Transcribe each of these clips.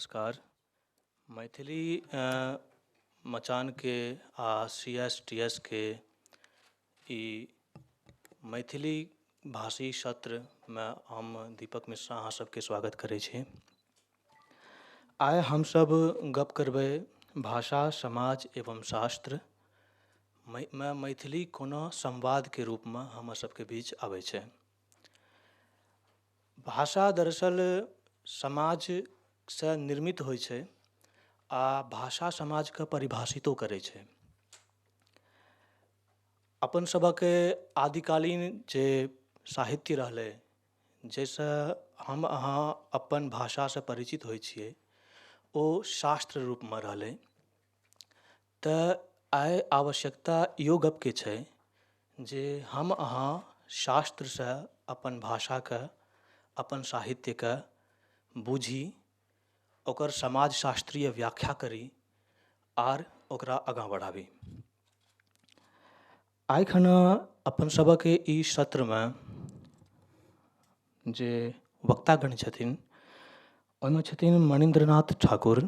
नमस्कार। मैथिली मचान के आ CSTS के ई मैथिली भाषी सत्रमे हम दीपक मिश्रा अहाँ सबके स्वागत करै छी। आइ हमसब गप करबै भाषा, समाज एवं शास्त्र में मैथिली कोना संवादके रूपमे हमर सबके बीच आबै छै। भाषा दरअसल समाजसँ निर्मित होइ छै आ भाषा समाजके परिभाषितो करै छै। अपन सभक आदिकालीन जे साहित्य रहलै जाहिसँ हम अहाँ अपन भाषासँ परिचित होइ छियै ओ शास्त्र रूपमे रहलै। तऽ आइ आवश्यकता इहो गपके छै जे हम अहाँ शास्त्रसँ अपन भाषाके, अपन साहित्यके बुझी, ओकर समाजशास्त्रीय व्याख्या करी आर ओकरा आगाँ बढ़ाबी। आइ खना अपन सभक ई सत्रमे जे वक्तागण छथिन ओहिमे छथिन मणीन्द्रनाथ ठाकुर।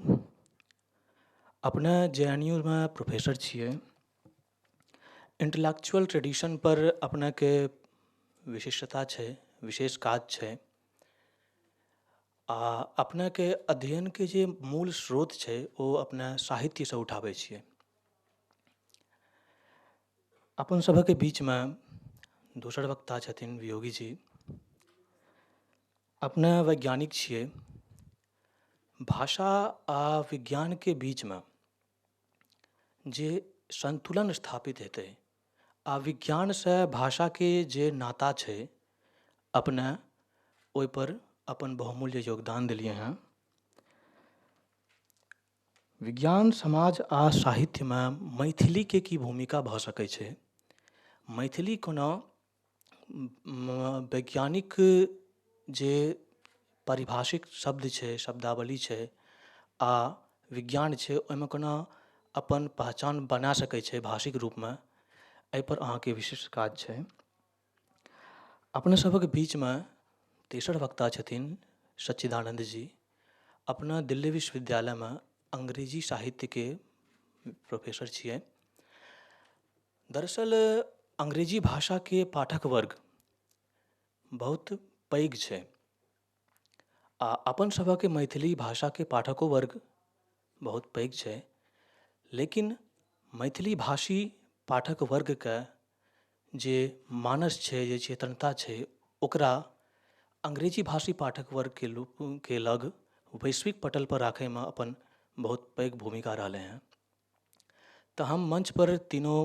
अपने JNU में प्रोफेसर छियै। इंटेलेक्चुअल ट्रेडिशन पर अपनेके विशिष्टता छै, विशेष काज छै आ अपनेके अध्ययनके जे मूल स्रोत छै ओ अपने साहित्यसँ उठाबै छियै। अपन सभके बीचमे दोसर वक्ता छथिन वियोगी जी। अपने वैज्ञानिक छियै। भाषा आ विज्ञानके बीचमे जे संतुलन स्थापित हेतै आ विज्ञानसँ भाषाके जे नाता छै अपने ओहिपर अपन बहुमूल्य योगदान देलियै हँ। विज्ञान, समाज आ साहित्यमे मैथिलीके की भूमिका भऽ सकै छै, मैथिली कोना वैज्ञानिक जे पारिभाषिक शब्द छै, शब्दावली छै आ विज्ञान छै ओहिमे कोना अपन पहचान बना सकै छै भाषिक रूपमे, एहिपर अहाँके विशिष्ट काज छै। अपने सभक बीचमे तेसर वक्ता छथिन सच्चिदानंद जी। अपना दिल्ली विश्वविद्यालयमे अंग्रेजी साहित्यके प्रोफेसर छियै। दरअसल अंग्रेजी भाषाके पाठक वर्ग बहुत पैघ छै आ अपन सभके मैथिली भाषाके पाठको वर्ग बहुत पैघ छै, लेकिन मैथिली भाषी पाठक वर्गके जे मानस छै, जे चेतनता छै ओकरा अंग्रेजी भाषी पाठक वर्गके लग वैश्विक पटल पर राखैमे अपन बहुत पैघ भूमिका रहलै हैं। तऽ हम मंच पर तीनों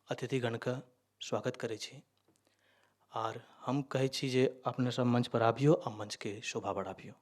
अतिथिगणके स्वागत करै छी आर हम कहै छी जे अपने सब मंच पर आबियौ आ मंचके शोभा बढ़ाबियौ।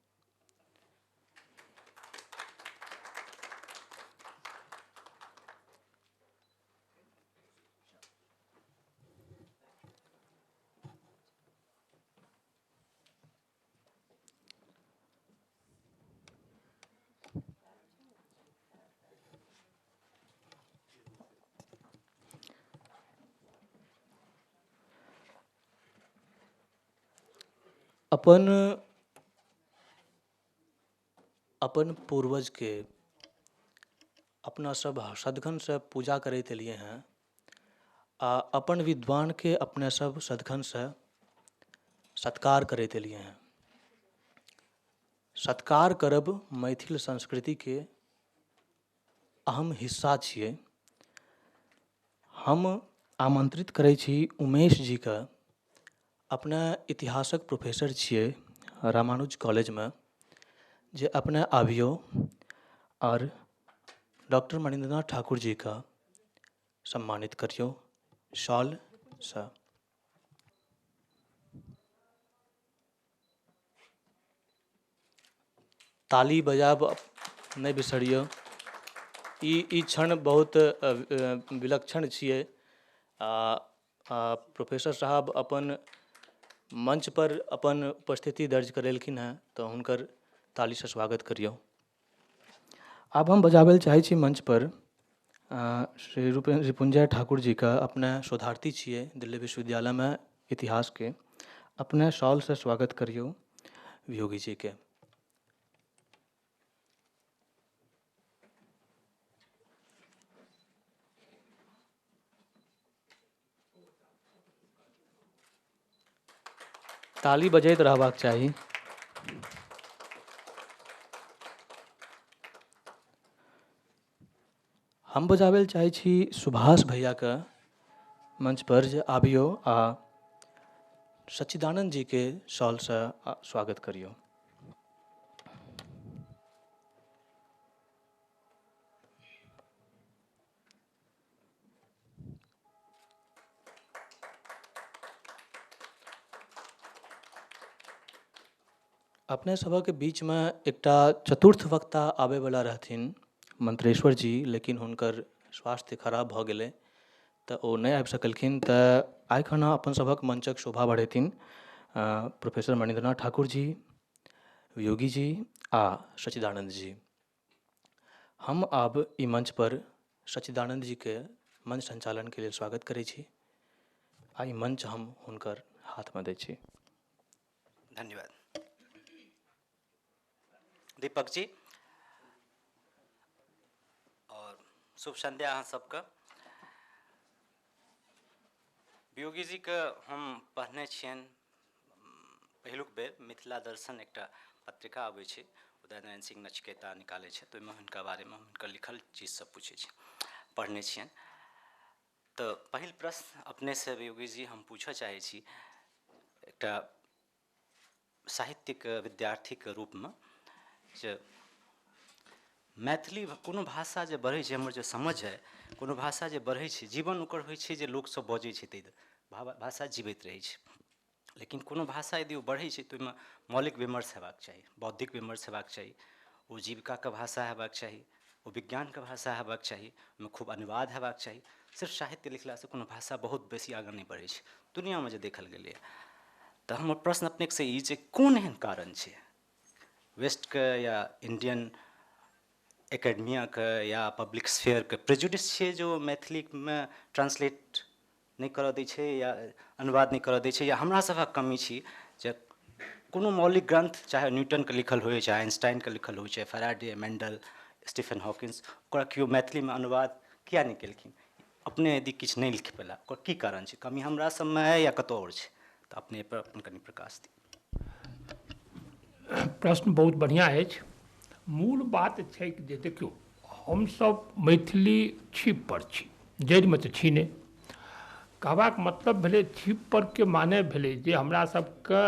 अपन पूर्वजके अपना सब सदिखनसँ पूजा करैत एलियै हैं आ अपन विद्वानके अपने सब सदिखनसँ सत्कार करैत एलियै हैं। सत्कार करब मैथिल संस्कृतिके अहम हिस्सा छियै। हम आमंत्रित करै छी उमेश जीके। अपने इतिहासक प्रोफेसर छियै रामानुज कॉलेजमे, जे अपने आबियौ और डॉक्टर मणीन्द्रनाथ ठाकुर जी का सम्मानित करियौ शॉलसँ। ताली बजाब नहि बिसरियौ। ई क्षण बहुत विलक्षण छियै आ प्रोफेसर साहब अपन मंच पर अपन उपस्थिति दर्ज करेलखिन हैं तऽ हुनकर तालीसँ स्वागत करियौ। आब हम बजाबै लए चाहै छी मंच पर श्री रिपुंजय ठाकुर जी का। अपने शोधार्थी छियै दिल्ली विश्वविद्यालयमे इतिहासके। अपने शॉलसँ स्वागत करियौ वियोगी जी के। ताली बजैत रहबाक चाही। हम बजाबै लए चाहै छी सुभाष भैयाके मंच पर जे आबियो आ सच्चिदानंद जी के शॉलसँ स्वागत करियो। अपने सभके बीचमे एकटा चतुर्थ वक्ता आबैवला रहथिन मंत्रेश्वर जी, लेकिन हुनकर स्वास्थ्य खराब भऽ गेलै तऽ ओ नहि आबि सकलखिन। तऽ आइ खाना अपन सभक मंचक शोभा बढ़ेथिन प्रोफेसर मणिन्द्रनाथ ठाकुर जी, योगी जी आ सच्चिदानंद जी। हम आब ई मंच पर सच्चिदानंद जी के मंच संचालन के लेल स्वागत करै छी आ ई मंच हम हुनकर हाथमे दै छी। धन्यवाद दीपक जी और शुभ संध्या अहाँ सबके। योगी जी के हम पढ़ने छियनि पहिलुक बेर मिथिला दर्शन एकटा पत्रिका अबै छै, उदय नारायण सिंह नचिकेता निकालै छै, तऽ ओहिमे हुनका बारेमे हुनकर लिखल चीज सब पूछै छी, पढ़ने छियनि। तऽ पहिल प्रश्न अपने से योगी जी हम पूछऽ चाहै छी, एकटा साहित्यिक विद्यार्थीके रूपमे, जे मैथिली कोनो भाषा जे बढ़ै छै, हमर जे समझ है कोनो भाषा जे बढ़ै छै, जीवन ओकर होइ छै जे लोकसब बजै छै, ताहि भाषा जीवैत रहै छै। लेकिन कोनो भाषा यदि ओ बढ़ै छै तऽ ओहिमे मौलिक विमर्श हेबाक चाही, बौद्धिक विमर्श हेबाक चाही, ओ जीविकाके भाषा हेबाक चाही, ओ विज्ञानके भाषा हेबाक चाही, ओहिमे खूब अनुवाद हेबाक चाही। सिर्फ साहित्य लिखलासँ कोनो भाषा बहुत बेसी आगाँ नहि बढ़ै छै, दुनिआँमे जे देखल गेलैए। तऽ हमर प्रश्न अपनेसँ ई जे कोन एहन कारण छै वेस्टके या इंडियन एकेडमियाके या पब्लिक स्फेयरके प्रेजुडिस छै जो मैथिलीमे ट्रांसलेट नहीं करऽ दै छै या अनुवाद नहीं करऽ दै छै, या हमरा सभक कमी छी जे कोनो मौलिक ग्रंथ चाहे न्यूटनके लिखल होइ, चाहे आइंस्टाइनके लिखल होइ, चाहे फैराडे, मेंडल, स्टीफन हॉकिंस, ओकरा केओ मैथिलीमे अनुवाद किया नहीं केलखिन? अपने यदि किछु नहीं लिख पेला, ओकर की कारण छै? कमी हमरा सबमे है या कतौ और छै? तऽ अपने एहिपर अपन कनि प्रकाश दी। प्रश्न बहुत बढ़िआँ अछि। मूल बात छै जे देखियौ, हमसब मैथिली छिप पर छी, जड़िमे तऽ छी नहि। कहबाक मतलब भेलै छिप परके माने भेलै जे हमरा सबके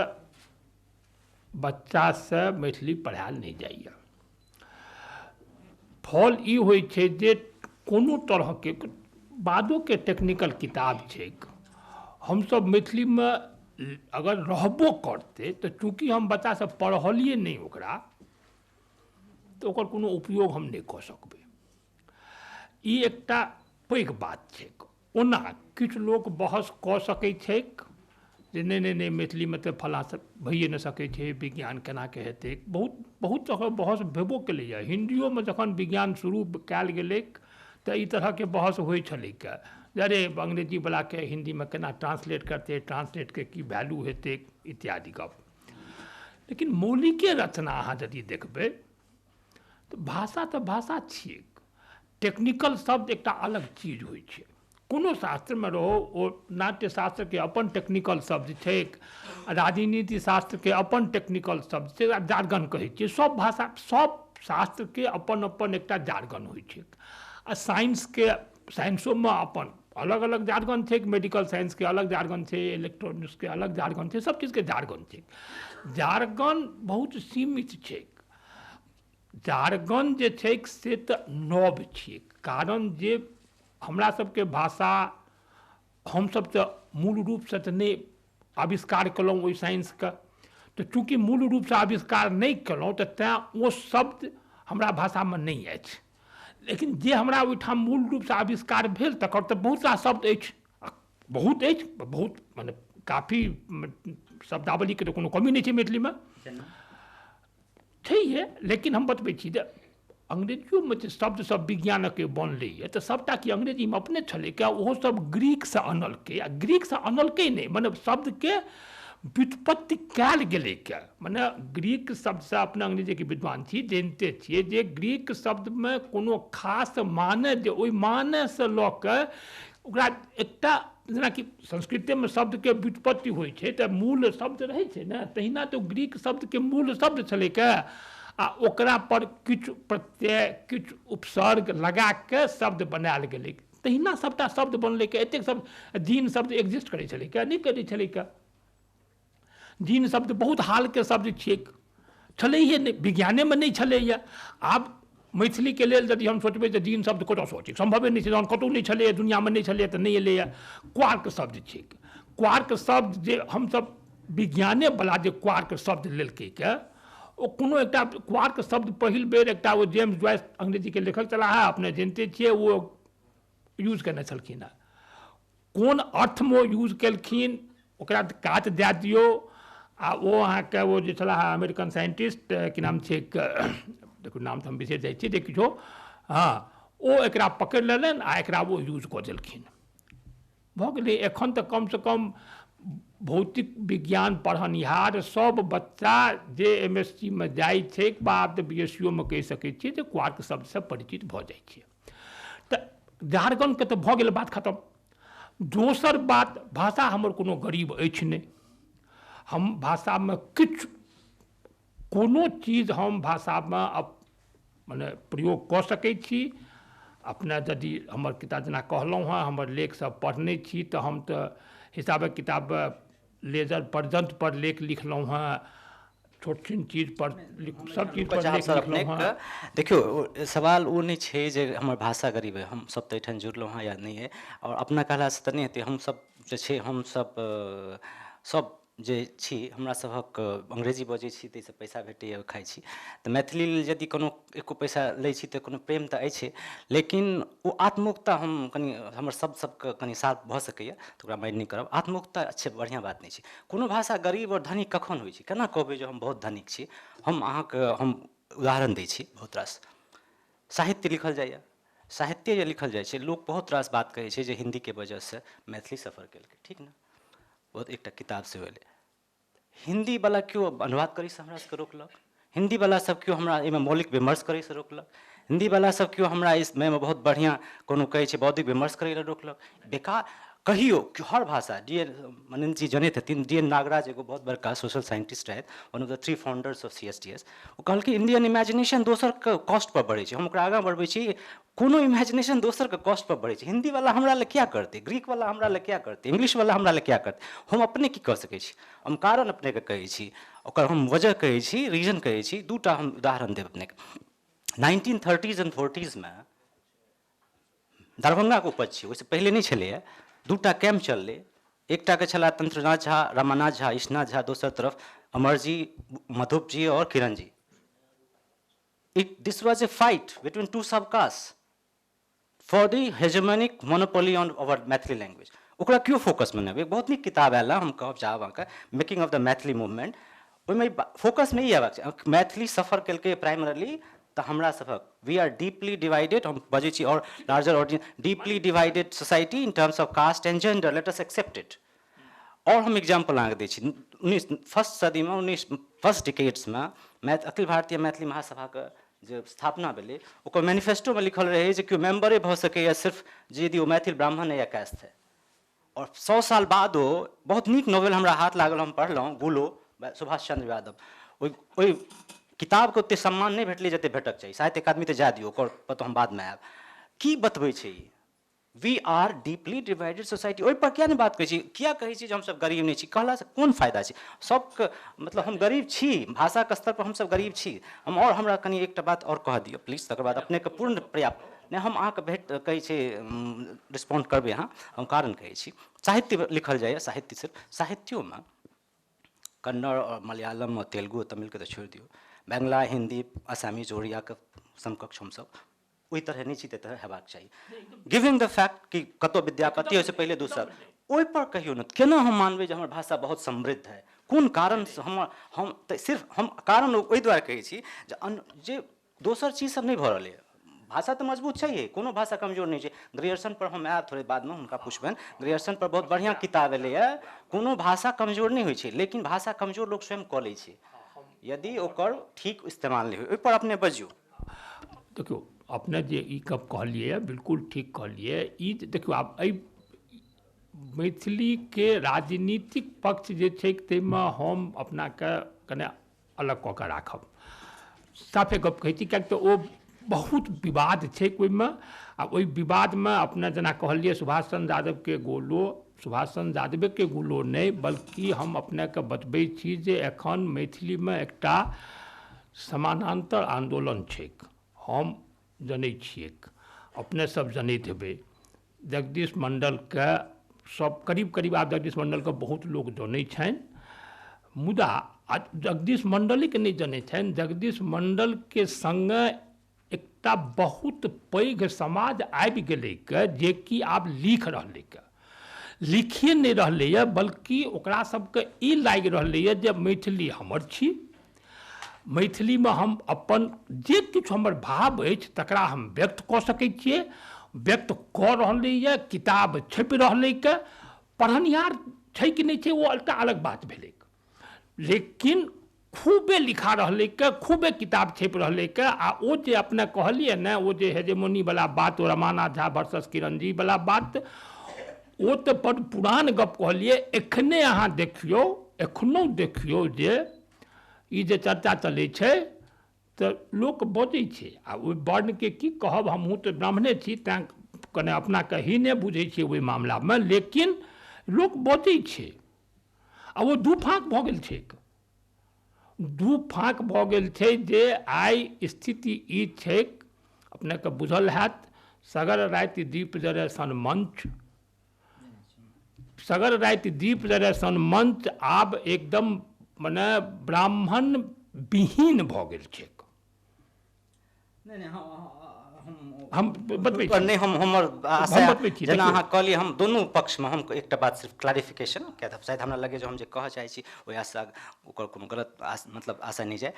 बच्चासँ मैथिली पढ़ायल नहि जाइए। फल ई होइ छै जे कोनो तरहके बादोके टेक्निकल किताब छै, हमसब मैथिलीमे अगर रहबो करतै तऽ चूँकि हम बच्चासँ पढ़लिए नहीं ओकरा, तऽ ओकर कोनो उपयोग हम नहीं कऽ सकबै। ई एकटा पैघ बात छै। ओना किछु लोक बहस कऽ सकै छै जे नहीं नहीं नहीं मैथिलीमे तऽ फलाँ भइए नहि सकै छै, विज्ञान केनाके हेतै। बहुत तरहके बहस भेबो केलैए। हिन्दियोमे जखन विज्ञान शुरू कयल गेलै तऽ ई तरहके बहस होइ छलैक, अरे अंग्रेजीवलाके हिन्दीमे केना ट्रांसलेट करतै, ट्रांसलेटके की वैल्यू हेतै, इत्यादि गप। लेकिन मौलिके रचना अहाँ यदि देखबै तऽ भाषा तऽ भाषा छियै। टेक्निकल शब्द एकटा अलग चीज होइ छै। कोनो शास्त्रमे रहो, ओ नाट्यशास्त्रके अपन टेक्निकल शब्द छै, राजनीति शास्त्रके अपन टेक्निकल शब्द छै, जार्गन कहै छियै। सब भाषा, सब शास्त्रके अपन अपन एकटा जार्गन होइ छै। आ साइंसोमे अपन अलग अलग जार्गन छै। मेडिकल साइंसके अलग जार्गन छै, इलेक्ट्रॉनिक्सके अलग जार्गन छै, सब चीजके जार्गन छै। जार्गन बहुत सीमित छै। जार्गन जे छै से तऽ नव छियै, कारण जे हमरा सबके भाषा हमसब तऽ मूल रूपसँ तऽ नहि आविष्कार केलहुँ ओहि साइंसके, तऽ चूँकि मूल रूपसँ आविष्कार नहीं केलहुँ तऽ तैँ ओ शब्द हमरा भाषामे नहीं अछि। लेकिन जे हमरा ओहिठाम मूल रूपसँ आविष्कार भेल तकर तऽ बहुत रास शब्द अछि, बहुत मने काफ़ी शब्दावलीके तऽ कोनो कमी नहीं छै मैथिलीमे, छैहे। लेकिन हम बतबै छी जे अंग्रेजियोमे जे शब्द सब विज्ञानके बनलैए तऽ सबटा कि अंग्रेजीमे अपने छलै क्या? ओहो सब ग्रीकसँ अनलकै, आ ग्रीकसँ अनलकै नहीं, मने शब्दके व्युत्पत्ति कयल गेलै क्या? मने ग्रीक शब्दसँ अपने अंग्रेजीके विद्वान छी, जानिते छियै जे ग्रीक शब्दमे कोनो खास माने, जे ओहि मानेसँ लऽ कऽ ओकरा एकटा जेनाकि संस्कृतेमे शब्दके व्युत्पत्ति होइ छै तऽ मूल शब्द रहै छै ने, तहिना तऽ ग्रीक शब्दके मूल शब्द छलै के, आ ओकरा पर किछु प्रत्यय किछु उपसर्ग लगा के शब्द बनायल गेलै, तहिना सबटा शब्द बनलै के। एतेक शब्द जीन शब्द एग्जिस्ट करै छलै के, नहि करै छलै के। जीन शब्द बहुत हालके शब्द छियै, छलैहे नहि, विज्ञानेमे नहि छलैए। आब मैथिलीके लेल यदि हम सोचबै तऽ जीन शब्द कतऽसँ छै, सम्भवे नहि छै, जहन कतहु नहि छलैए, दुनिआँमे नहि छलैए तऽ नहि एलैए। क्वार्क शब्द छै, क्वार्क शब्द जे हमसब विज्ञानेवला जे क्वार्क शब्द लेलकै के, ओ कोनो एकटा क्वार्क शब्द पहिल बेर एकटा ओ जेम्स जॉयस अंग्रेजीके लेखक छलाह है, अपने जनिते छियै, ओ यूज केने छलखिन हेँ। कोन अर्थमे ओ यूज केलखिन ओकरा काट दए दियौ, आ ओ अहाँके ओ जे छलाह अमेरिकन साइंटिस्ट कि नाम छै, देखू नाम तऽ हम बिसरि जाइ छियै, जे किछो, हाँ, ओ एकरा पकड़ि लेलनि आ एकरा ओ यूज कऽ देलखिन, भऽ गेलै। एखन तऽ कमसँ कम भौतिक विज्ञान पढ़निहार सब बच्चा जे MSc में जाइ छै, बा आब तऽ BSc में कहि सकै छियै, जे क्वार्क शब्दसँ परिचित भऽ जाइ छै। तऽ जार्गनके तऽ भऽ गेल बात खतम। दोसर बात, भाषा हमर कोनो गरीब अछि नहि, हम भाषामे किछु कोनो चीज हम भाषामे मने प्रयोग कऽ सकै छी। अपना यदि हमर किताब जेना कहलहुँ हँ, हमर लेखसब पढ़ने छी, तऽ हम तऽ हिसाबे किताब लेजर पर्यंत पर लेख लिखलहुँ हँ, छोट छिन चीज पर सब चीज पर लेख लिखलहुँ हँ। देखियो सवाल ओ नहीं छै जे हमर भाषा गरीब है, हम सब तो एठाम जुड़लहुँ हँ या नहीं है, और अपना कहलासँ तऽ नहीं हेतै। हम सब जे छै, हम सब जे छी, हमरा सभक अंग्रेजी बजै छी ताहिसँ पैसा भेटैए, खाइ छी। तऽ मैथिली लेल यदि कोनो एको पैसा लै छी तऽ कोनो प्रेम तऽ अछि, लेकिन ओ आत्ममुखता हम कनि हमर सबके कनि साथ भऽ सकैए तऽ ओकरा माइंड नहीं करब। आत्ममुखता अच्छे बढ़िआँ बात नहीं छै। कोनो भाषा गरीब और धनी कखन होइ छै? केना कहबै जे हम बहुत धनिक छी? हम अहाँके हम उदाहरण दै छी। बहुत रास साहित्य लिखल जाइए, साहित्य जे लिखल जाइ छै, लोक बहुत रास बात कहै छै जे हिन्दीके वजहसँ मैथिली सफर केलकै, ठीक ने? बहुत एकटा किताब से भेलै, हिन्दीवला केओ अनुवाद करैसँ हमरा सबके रोकलक, हिन्दीवला सब केओ हमरा एहिमे मौलिक विमर्श करैसँ रोकलक, हिन्दीवला सब केओ हमरा इसमे बहुत बढ़िआँ कोनो कहै छै बौद्धिक विमर्श करै लए रोकलक। बेकार कहियो हर भाषा, D.N. मनिन्द्र जी जनैत हेथिन, D.N. नागराज एगो बहुत बड़का सोशल साइंटिस्ट रहथि, one of the 3 founders of CSTS। ओ कहलकै इंडियन इमेजिनेशन दोसरके कॉस्ट पर बढ़ै छै, हम ओकरा आगाँ बढ़बै छी, कोनो इमेजिनेशन दोसरके कॉस्ट पर बढ़ै छै। हिन्दीवला हमरा लए क्या करतै, ग्रीकवला हमरा लए क्या करतै, इंग्लिशवला हमरा लए क्या करतै? हम अपने की कऽ सकै छी? हम कारण अपनेके कहै छी, ओकर हम वजह कहै छी, रीजन कहै छी। दूटा हम उदाहरण देब अपनेके। 1930s and 40s में दरभंगाके उपज छै, ओहिसँ पहिले नहीं छलैए। दूटा कैम्प चललै, एकटाके छला तंत्रनाथ झा, रामानाथ झा, ईशनाथ झा, दोसर तरफ अमरजी, मधुप जी और Kiran ji. This was a fight between two subcastes for the hegemonic monopoly on our Maithili language. ओकरा क्यों फोकस में नेबै? बहुत नीक किताब आयल, हम कहब चाहब अहाँके, making of the Maithili movement. ओहिमे फोकस नहीं हेबाक छै। मैथिली सफर केलकै प्राइमरली तऽ हमरा सभक, वी आर डीपली डिवाइडेड, हम बजै छी, और larger audience, deeply divided society in terms of caste and gender, let us accept it. और हम एग्जाम्पल अहाँके दै छी, फर्स्ट सदी में, फर्स्ट डिकेड्स में अखिल भारतीय मैथिली महासभाके जे स्थापना भेलै, ओकर मैनिफेस्टोमे लिखल रहै जे केओ मेम्बरे भऽ सकैए सिर्फ जे यदि ओ मैथिल ब्राह्मण है या कास्ट है। और 100 साल बाद ओ बहुत नीक नॉवेल हमरा हाथ लागल, हम पढ़लहुँ, गुलो, सुभाष चंद्र यादव। ओहि किताबके ओतेक सम्मान नहीं भेटलै जतेक भेटक चाही। साहित्य अकादमी तऽ जा दियौ, ओकर पर तऽ हम बादमे आयब। की बतबै छै ई? We are deeply divided society. ओहि पर किया नहीं बात कहै छी? किया कहै छी जे हमसब गरीब नहीं छी? कहलासँ कोन फायदा छै? सबके मतलब हम गरीब छी, भाषाके स्तर पर हमसब गरीब छी। हम, और हमरा कनि एकटा बात और कह दिअ प्लीज, तकर बाद अपनेके पूर्ण पर्याप्त नहीं, हम अहाँके भेट कहै छै रिस्पॉन्ड करबै अहाँ, हम कारण कहै छी। साहित्य लिखल जाइए, साहित्य सिर्फ साहित्योमे कन्नड़ और मलयालम और तेलुगु और तमिलके तऽ छोड़ि दियौ, बंगला, हिंदी, असामीज, ओड़ियाके समकक्ष हमसब ओहि तरह नहीं छी, ताहि तरह हेबाक चाही। गिविंग द फैक्ट कि कतौ विद्यापति ओहिसँ पहिले दोसर, ओहि पर कहियो ने, केना हम मानबै जे हमर भाषा बहुत समृद्ध है? कोन कारणसँ हम तऽ सिर्फ हम कारण ओहि दुआरे कहै छी जे दोसर चीज सब नहीं भऽ रहलै है। भाषा तऽ मजबूत छैहे, कोनो भाषा कमजोर नहीं छै। ग्रेजुएशन पर हम आयब थोड़े बाद में, हुनका पुछबनि, ग्रेजुएशन पर बहुत बढ़िआँ किताब एलैए। कोनो भाषा कमजोर नहीं होइ छै, लेकिन भाषा कमजोर लोक स्वयं कऽ लै छै यदि ओकर ठीक इस्तेमाल नहीं होइ। ओहि पर अपने बजियौ। देखियौ, अपने जे ई कब कहलिए बिल्कुल ठीक कहलिए। ई देखियौ, आब एहि मैथिली के राजनीतिक पक्ष जे छै ताहिमे हम अपनाके कने अलग कऽ कऽ राखब। साफे गप कहै छी, किएक तऽ ओ बहुत विवाद छै ओहिमे, आ ओहि विवादमे अपने जेना कहलिए सुभाष चंद्र यादवके गोलो, सुभाष चंद्र यादवेके गोलो नहि, बल्कि हम अपनेके बतबै छी जे एखन मैथिलीमे एकटा समानांतर आंदोलन छैक, हम जनै छियैक, अपने सब जनैत हेबै। जगदीश मंडलके सब करीब करीब आब जगदीश मंडलके बहुत लोक जनै छनि, मुदा जगदीश मंडलीके नहि जनै छनि, जगदीश मंडलके संगे एकटा बहुत पैघ समाज आबि गेलैक जेकि आब लिख रहलैक, लिखिए नहि रहलैए, बल्कि ओकरा सबके ई लागि रहलैए जे मैथिली हमर छी, मैथिलीमे हम अपन जे किछु हमर भाव अछि तकरा हम व्यक्त कऽ सकै छियै, व्यक्त कऽ रहलैए, किताब छपि रहलैक, पढ़निहार छै कि नहि छै ओ एकटा अलग बात भेलै, लेकिन खूबे लिखा रहलैक, खूबे किताब छपि रहलैक। आ ओ जे अपने कहलिए ने, ओ जे हेजेमोनीवला बात, ओ रमानाथ झा वर्सेस किरणजीवला बात, ओ तऽ बड़ पुरान गप कहलिए। एखने अहाँ देखियौ, एखनो देखियौ जे ई जे चर्चा चलै छै तऽ लोक बजै छै, आ ओहि वर्णके की कहब, हमहूँ तऽ ब्राह्मणे छी तेँ कने अपनाके ही नहि बुझै छियै ओहि मामलामे, लेकिन लोक बजै छै आ ओ दू फाँक भऽ गेल छै, दू फाँक भऽ गेल छै जे आइ स्थिति ई छै, अपनेके बुझल हैत सगर राति दीप जरे सन मंच, सगर राति दीप जरे सन मंच आब एकदम मने ब्राह्मण विहीन भऽ गेल छै। नहीं हम बतबै पर छी, नहीं हमर आशा हम बतबै छी, जेना देखियौ, अहाँ कहलिए हम दुनू पक्षमे हम एकटा बात सिर्फ क्लैरिफिकेशन किया तऽ शायद हमरा लगे जो हम जे कहऽ चाहै छी ओहि आशा ओकर कोनो गलत मतलब आशा नहीं जाए,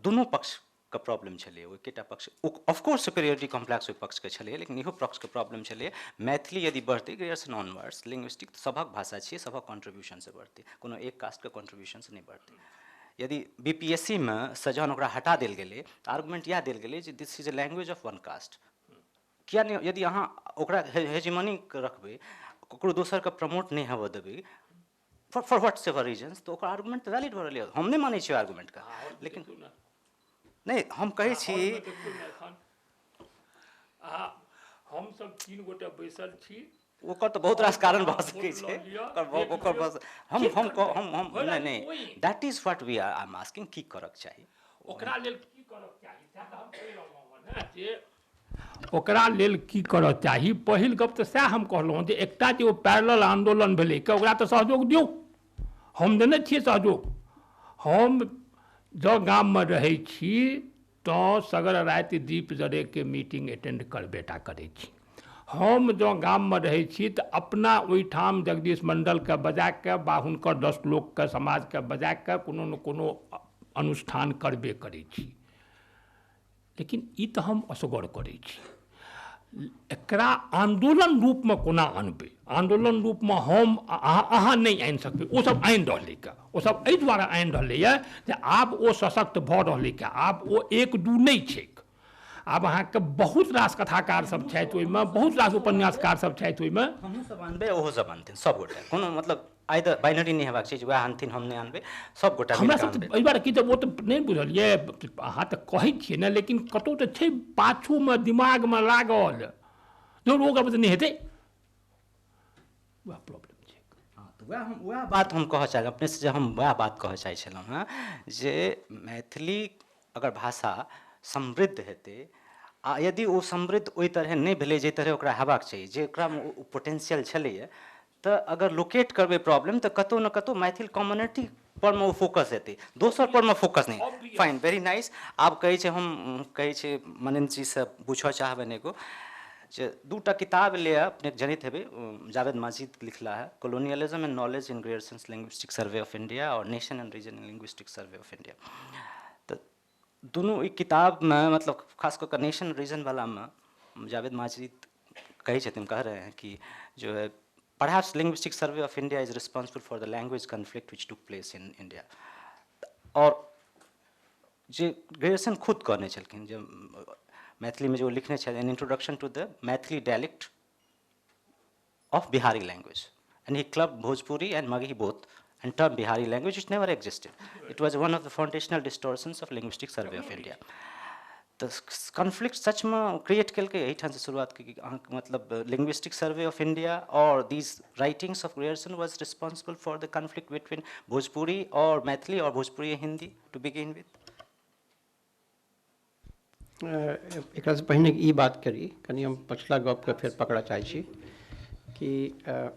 दुनू पक्षके प्रॉब्लम छलै, ओ एकेटा पक्ष ऑफकोर्स सुपीरियरिटी कॉम्प्लेक्स ओहि पक्षके छलै, लेकिन इहो पक्षके प्रॉब्लम छलै। मैथिली यदि बढ़तै ग्रेजुएशन ऑनवर्ड्स लिंग्विस्टिक सभक भाषा छियै, सभक कॉन्ट्रीब्यूशनसँ बढ़तै, कोनो एक कास्टके कॉन्ट्रीब्यूशनसँ नहीं बढ़तै। यदि बीपीएससीमे सँ जहन ओकरा हटा देल गेलै तऽ आर्गुमेंट इएह देल गेलै जे this is a language of one caste, किया नहीं यदि अहाँ ओकरा हेजिमोनिक रखबै, ककरो दोसरके प्रमोट नहीं हेबऽ देबै फॉर व्हाट्स एवर रीजन्स, तो ओकर आर्गुमेंट वैलिड भऽ रहलै, हम नहीं मानै छियै आर्गुमेंटके, लेकिन नहीं हम कहै छी हमसब 3 गोटे बैसल छी, ओकर तऽ बहुत रास कारण भऽ सकै छै, ओकर हम नहीं that is what we are I am asking, की करक चाही ओकरा लेल की करक चाही, सएह तऽ हम कहि रहलहुँ हँ ने जे ओकरा लेल की करऽ चाही। पहिल गप तऽ सएह हम कहलहुँ जे एकटा जे ओ पैरेलल आंदोलन भेलै के ओकरा तऽ सहयोग दियौ, हम देने छियै सहयोग। हम जँ गाममे रहै छी तऽ सगर राति दीप जरेके मीटिंग अटेंड करबेटा करै छी, हम जँ गाममे रहै छी तऽ अपना ओहिठाम जगदीश मंडलके बजाकऽ बा हुनकर 10 लोकके समाजके बजाकऽ कोनो ने कोनो अनुष्ठान करबे करै छी, लेकिन ई तऽ हम असगर करै छी। एकरा आंदोलन रूपमे कोना अनबै, आंदोलन रूपमे हम अहाँ नहीं आनि सकबै, ओ सब आनि रहलैक, ओ सब एहि दुआरे आनि रहलैए जे आब ओ सशक्त भऽ रहलैक, आब ओ 1-2 नहीं छैक, आब अहाँके बहुत रास कथाकार सब छथि ओहिमे, बहुत रास उपन्यासकार सब छथि ओहिमे, हमहूँ सब आनबै ओहो सब आनथिन, सब गोटे कोनो मतलब आइदर बाइनरी नहीं हेबाक चाही जे वएह आनथिन हम नहीं आनबै, सब गोटा हमरा मिलकऽ सब आनबै। तऽ एहि दुआरे कि तऽ ओ तऽ नहि बुझलियै, अहाँ तऽ कहै छियै ने, लेकिन कतहु तऽ छै पाछूमे दिमागमे लागल जो लोक अब तऽ नहीं हेतै, वएह प्रॉब्लम छै। हाँ तऽ वएह बात हम कहऽ चाहलहुँ अपने से, जे हम वएह बात कहऽ चाहै छलहुँ हँ जे मैथिली अगर भाषा समृद्ध हेतै, आ यदि ओ समृद्ध ओहि तरह नहीं भेलै जाहि तरह ओकरा हेबाक चाही, जे ओकरामे ओ पोटेंशियल छलैए, तऽ अगर लोकेट करबै प्रॉब्लम तऽ कतहु ने कतहु मैथिल कम्युनिटी परमे ओ फोकस हेतै, दोसर परमे फोकस नहीं। Fine, very nice. आब कहै छै, हम कहै छै मनेन्द्र जी से पूछऽ चाहबनि एगो जे 2टा किताब लिअ, अपने जनैत हेबै, जावेद माजिद लिखला है colonialism and knowledge in Grierson's linguistic survey of India और nation and region in linguistic survey of India. तो दोनों एक किताब में मतलब खास कर नेशन रीजन वाला में जावेद माजिद कही छथिन, कह रहे हैं कि जो है perhaps linguistic survey of India is responsible for the language conflict which took place in India. और जे ग्रेयर्सन खुद कहने छलखिन जे मैथिली में जो लिखने छल an introduction to the Maithili dialect of Bihari language. And he clubbed Bhojpuri and Maghi both and termed Bihari language, which never existed. It was one of the foundational distortions of linguistic survey of India. तो conflict सच में create करके यही ठान से शुरुआत की मतलब लिंग्विस्टिक सर्वे ऑफ इंडिया और these writings of Grierson was responsible for the conflict between Bhojpuri और मैथिली और Bhojpuri Hindi to begin with. एक से पहिने ई बात करी कनी हम पछला गप के फिर पकड़ा चाहे छी कि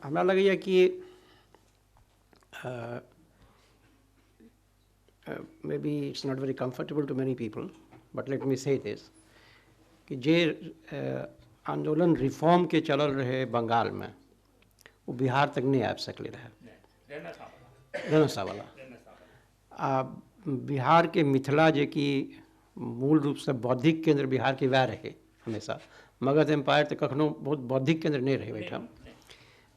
हमरा लगैए कि maybe it's not very comfortable to many people but let me say this कि जे आंदोलन रिफॉर्म के चलल रहे बंगाल में वो बिहार तक नहीं आबि सकले रहे रेनेसाँ वाला आ बिहार के मिथिला जे कि मूल रूप से बौद्धिक केंद्र बिहार के वह रहे हमेशा मगध एम्पायर तो कखनो बहुत बौद्धिक केंद्र नहीं रहे ओहिठाम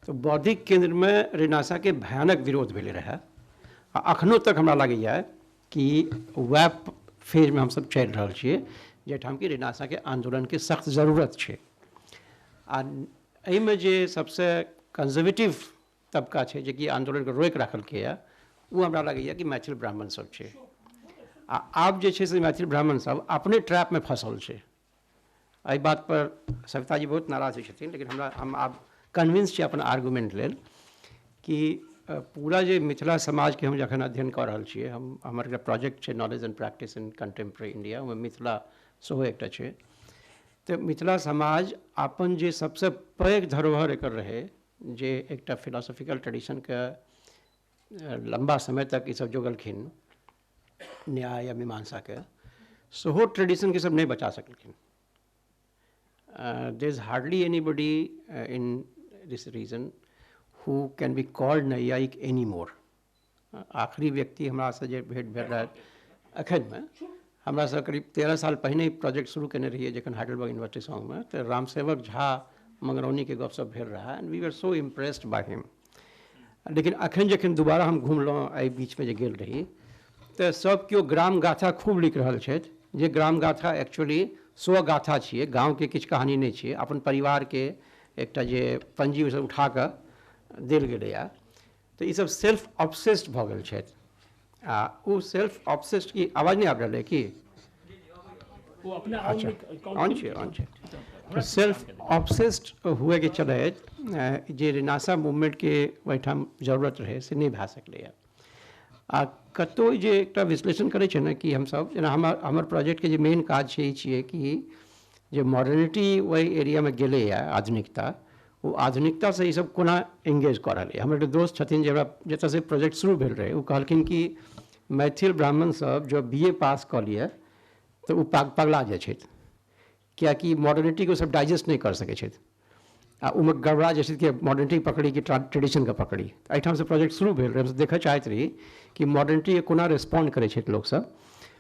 तो बौद्धिक केंद्र में रेनेसाँ के भयानक विरोध भेले रहे अखनो तक हमरा लगैए कि वह फेज में हम सब चल रहा छे जेठाम कि रेनेसाँ के आंदोलन के सख्त जरूरत है आ एहिमे जे सबसे कंजर्वेटिव तबका है जे कि आंदोलन के रोक रखलकै है वो हमरा लगैए कि मैथिल ब्राह्मण सब है आ आब जे छै से मैथिल ब्राह्मण सब अपने ट्रैप में फंसल है। एहि बात पर सविता जी बहुत नाराज छथिन लेकिन हम आब कन्विंस छी अपन आर्गुमेंट लेल कि पूरा जे मिथिला समाज के हम जखन अध्ययन कर रहल छियै हमर एकटा प्रोजेक्ट है knowledge and practice in contemporary India में मिथिला सेहो एकटा छै तो मिथिला समाज अपन जे सबसे पैघ धरोहर एकर रहे जे एकटा फिलोसॉफिकल ट्रेडिशन के लंबा समय तक ई सब जोगलखिन न्याय या मीमांसा के सेहो ट्रेडिशन के सब नहीं बचा सकलखिन। There is hardly anybody in this region who can be called नैयायिक anymore। आखिरी व्यक्ति हमरा से जे भेंट भेल रहे अखन में हमरा से करीब 13 साल पहले प्रोजेक्ट शुरू केने रहिए जखन हाइडेलबर्ग यूनिवर्सिटी सॉन्ग में तो रामसेवक झा मंगरौनी के गपशप भेल रहा and we were so impressed by him लेकिन अखन जखन दोबारा हम घुमलहुँ एहि बीच में जे गेल रही तो सब केओ ग्राम गाथा खूब लिख रहल छथि जे ग्राम गाथा एक्चुअली स्वगाथा छियै गाँव के किछु कहानी नहीं छियै अपन परिवार के एकटा जे पंजी ओसब उठा कऽ देल गेलैए तो ये सब सेल्फ ऑब्सेस्ड भऽ गेल छथि आ ओ सेल्फ ऑब्सेस्ड की आवाज नहीं आबि रहल है कि अच्छा सेल्फ ऑब्सेस्ड हुए के चलैत जे रेनेसाँ मूवमेंट के ओहिठाम जरूरत रहे से नहीं भए सकलैए आ कतौ जे एकटा विश्लेषण करै छै ने कि हमसब जेना हमर प्रोजेक्ट के जे मेन काज छै ई छियै कि जे मॉडर्निटी ओहि एरिया में गेलैए आधुनिकता वो आधुनिकता से ये सब कोना एंगेज कर रहा है। हमर एक दोस्त छथिन जतऽ से प्रोजेक्ट शुरू भेल रहे वो कहलखिन कि मैथिल ब्राह्मण सब जो BA पास कऽ लिए तो वो पगला जाइ छथि कियाकि मॉडर्निटी को सब डाइजेस्ट नहीं कर सकै छथि आ उमे गड़बड़ा जाइ छथि कि मॉडर्निटी पकड़ी कि ट्रेडिशन के पकड़ी एहिठाम से प्रोजेक्ट शुरू भेल रहे हम देखऽ चाहैत रही कि मॉडर्निटी के कोना रिस्पॉन्ड करै छथि लोक सब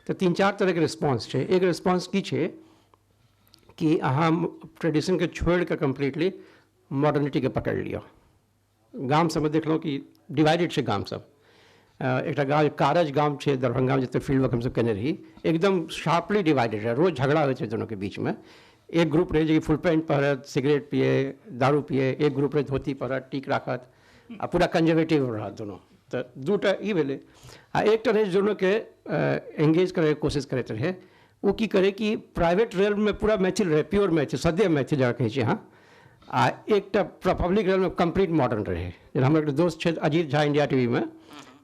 तो 3-4 तरह के रिस्पॉन्स छै। एक रिस्पॉन्स की छै कि अहाँ ट्रेडिशन के छोड़ के कम्प्लीटली मॉडर्निटी के पकड़ लियो गाम सब में देखलो कि डिवाइडेड है गाम सब एक गाँव कारज गाम है दरभंगा में जितने फील्ड वर्क हम सब केने रही एकदम शार्पली डिवाइडेड है रोज झगड़ा हो दोनों के बीच में एक ग्रुप रहे जो फुल पैंट पहरत सिगरेट पिए दारू पिए एक ग्रुप रहे धोती पहरत टीक राखत आ पूरा कंजर्वेटिव रहा दोनों तो दूटा ई भेले आ एकटा रहे दोनों के एंगेज करे कोशिश करते रहे वो की करे कि प्राइवेट रेल में पूरा मैथिल रहे प्योर मैथिल सदैव मैथिल जगह कहे हाँ आ एक पब्लिक रेल में कंप्लीट मॉडर्न रहे जेना हमर दोस्त छथि अजीत झा इंडिया टीवी में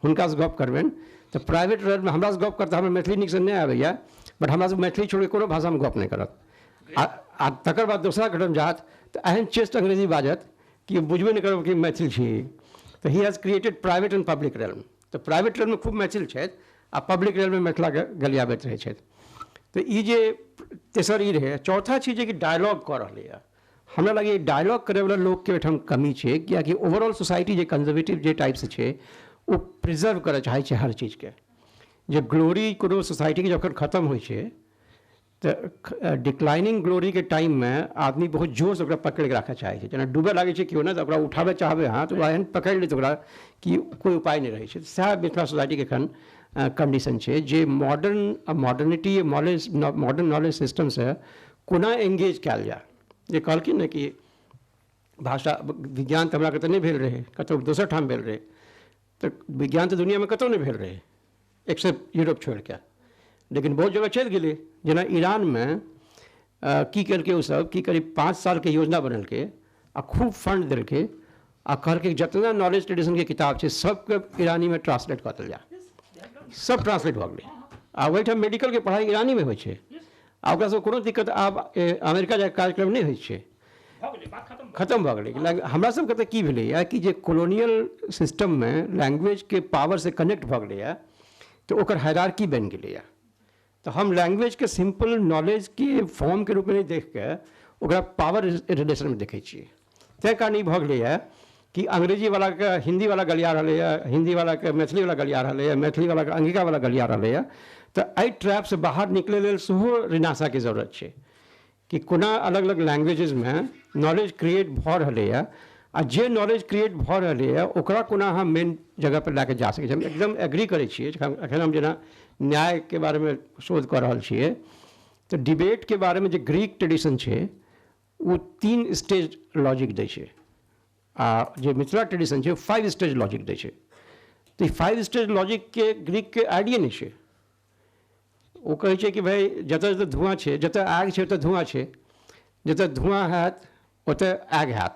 हुनका से गप करबनि तो प्राइवेट रेल में हमरा से गप करता हमरा मैथिली नीक से नहीं आबैया बट हमरा से मैथिली छोड़ के कोनो भाषा में गप नहीं करत आ तकर बाद दोसरा घटम जात तो एहन चेस्ट अंग्रेजी बाजत कि बुझबे नहीं करब कि मैथिल छी तो he has created private and public rail तो प्राइवेट रेल में खूब मैथिल छथि आ पब्लिक रेल में मिथिला गलियाबैत रहै छथि तो ई जे तेसर ई रहे चौथा चीज है कि डायलॉग कऽ रहलैए हमरा लगे डायलॉग करे वाला लोग के ओहिठाम कमी है कियाकि ओवरऑल सोसाइटी जे कंजर्वेटिव जे टाइप से है वो प्रिजर्व करे चाहे छै हर चीज के जे ग्लोरी कोनो सोसाइटी के जखन खत्म होइ छै तो डिक्लाइनिंग ग्लोरी के टाइम में आदमी बहुत जोर से पकड़ के रखे चाहे जेना डूबे लगे छै केओ ना तो उठाबे चाहबे हाँ तो एहन पकड़ ले तो कि कोई उपाय नहीं रहे सएह मिथिला सोसाइटी के एखन कंडीशन है जे मॉडर्निटी मॉडर्न नॉलेज सिस्टम से कोना एंगेज कयल जाए जे कहलखिन ने कि भाषा विज्ञान तो हमरा कतौ नहीं भेल रहे, कतौ दोसर ठाम भेल रहे, तो विज्ञान तो दुनिया में कतौ नहीं भेल रहे एक्सेप्ट यूरोप छोड़ के, लेकिन बहुत जगह चल गए। जना ईरान में की करके वो सब की करीब 5 साल के योजना बनल के आ खूब फंड दिल के आ कहलकै जितना नॉलेज ट्रेडिशन के किताब है सबके ईरानी में ट्रांसलेट कर दिल जा, सब ट्रांसलेट भऽ गेलै। आ वहीठाम मेडिकल के पढ़ाई ईरानी में होइ छै, आ ओकरा सब कोनो दिक्कत आब अमेरिका जाके कार्यक्रम नहीं होइ छै, खत्म भऽ गेलै। हमरा सबके तऽ की भेलैए कि जे कॉलोनियल सिस्टम में लैंग्वेज के पावर से कनेक्ट भऽ गेलैए तो ओकर हायरार्की बनि गेलैए। तो हम लैंग्वेज के सिंपल नॉलेज के फॉर्म के रूप में नहीं देख के ओकरा पावर रिलेशन में देखै छियै। तैं कारण ई भऽ गेलैए कि अंग्रेजी वाला के हिंदी वाला गलिया रहलैए, हिंदी वाला के मैथिली वाला गलिया रहलैए, मैथिली वाला के अंगिका वाला गलिया रहलैए। तो एहि ट्रैप से बाहर निकले लेल सेहो रिनासा के जरूरत छै कि कोना अलग अलग लैंग्वेजेस में नॉलेज क्रिएट भऽ रहलैए, आ जे नॉलेज क्रिएट भऽ रहलैए ओकरा कोना हम मेन जगह पर लए के जा सकै छी। हम एकदम एग्री करै छियै। एखन हम जेना न्याय के बारे में शोध कर रहल छियै, तो डिबेट के बारे में जे ग्रीक ट्रेडिशन छै वो 3 स्टेज लॉजिक दै छै, आ जे मिथिला ट्रेडिशन छै 5 स्टेज लॉजिक दै छै। तो 5 स्टेज लॉजिक के ग्रीक के आइडिया नहीं छै। वो कहै छै कि भाई जतऽ जतऽ धुआं छै, जतऽ आग छै ओतऽ धुआं छै, जतऽ धुआं हैत ओतऽ आग हैत,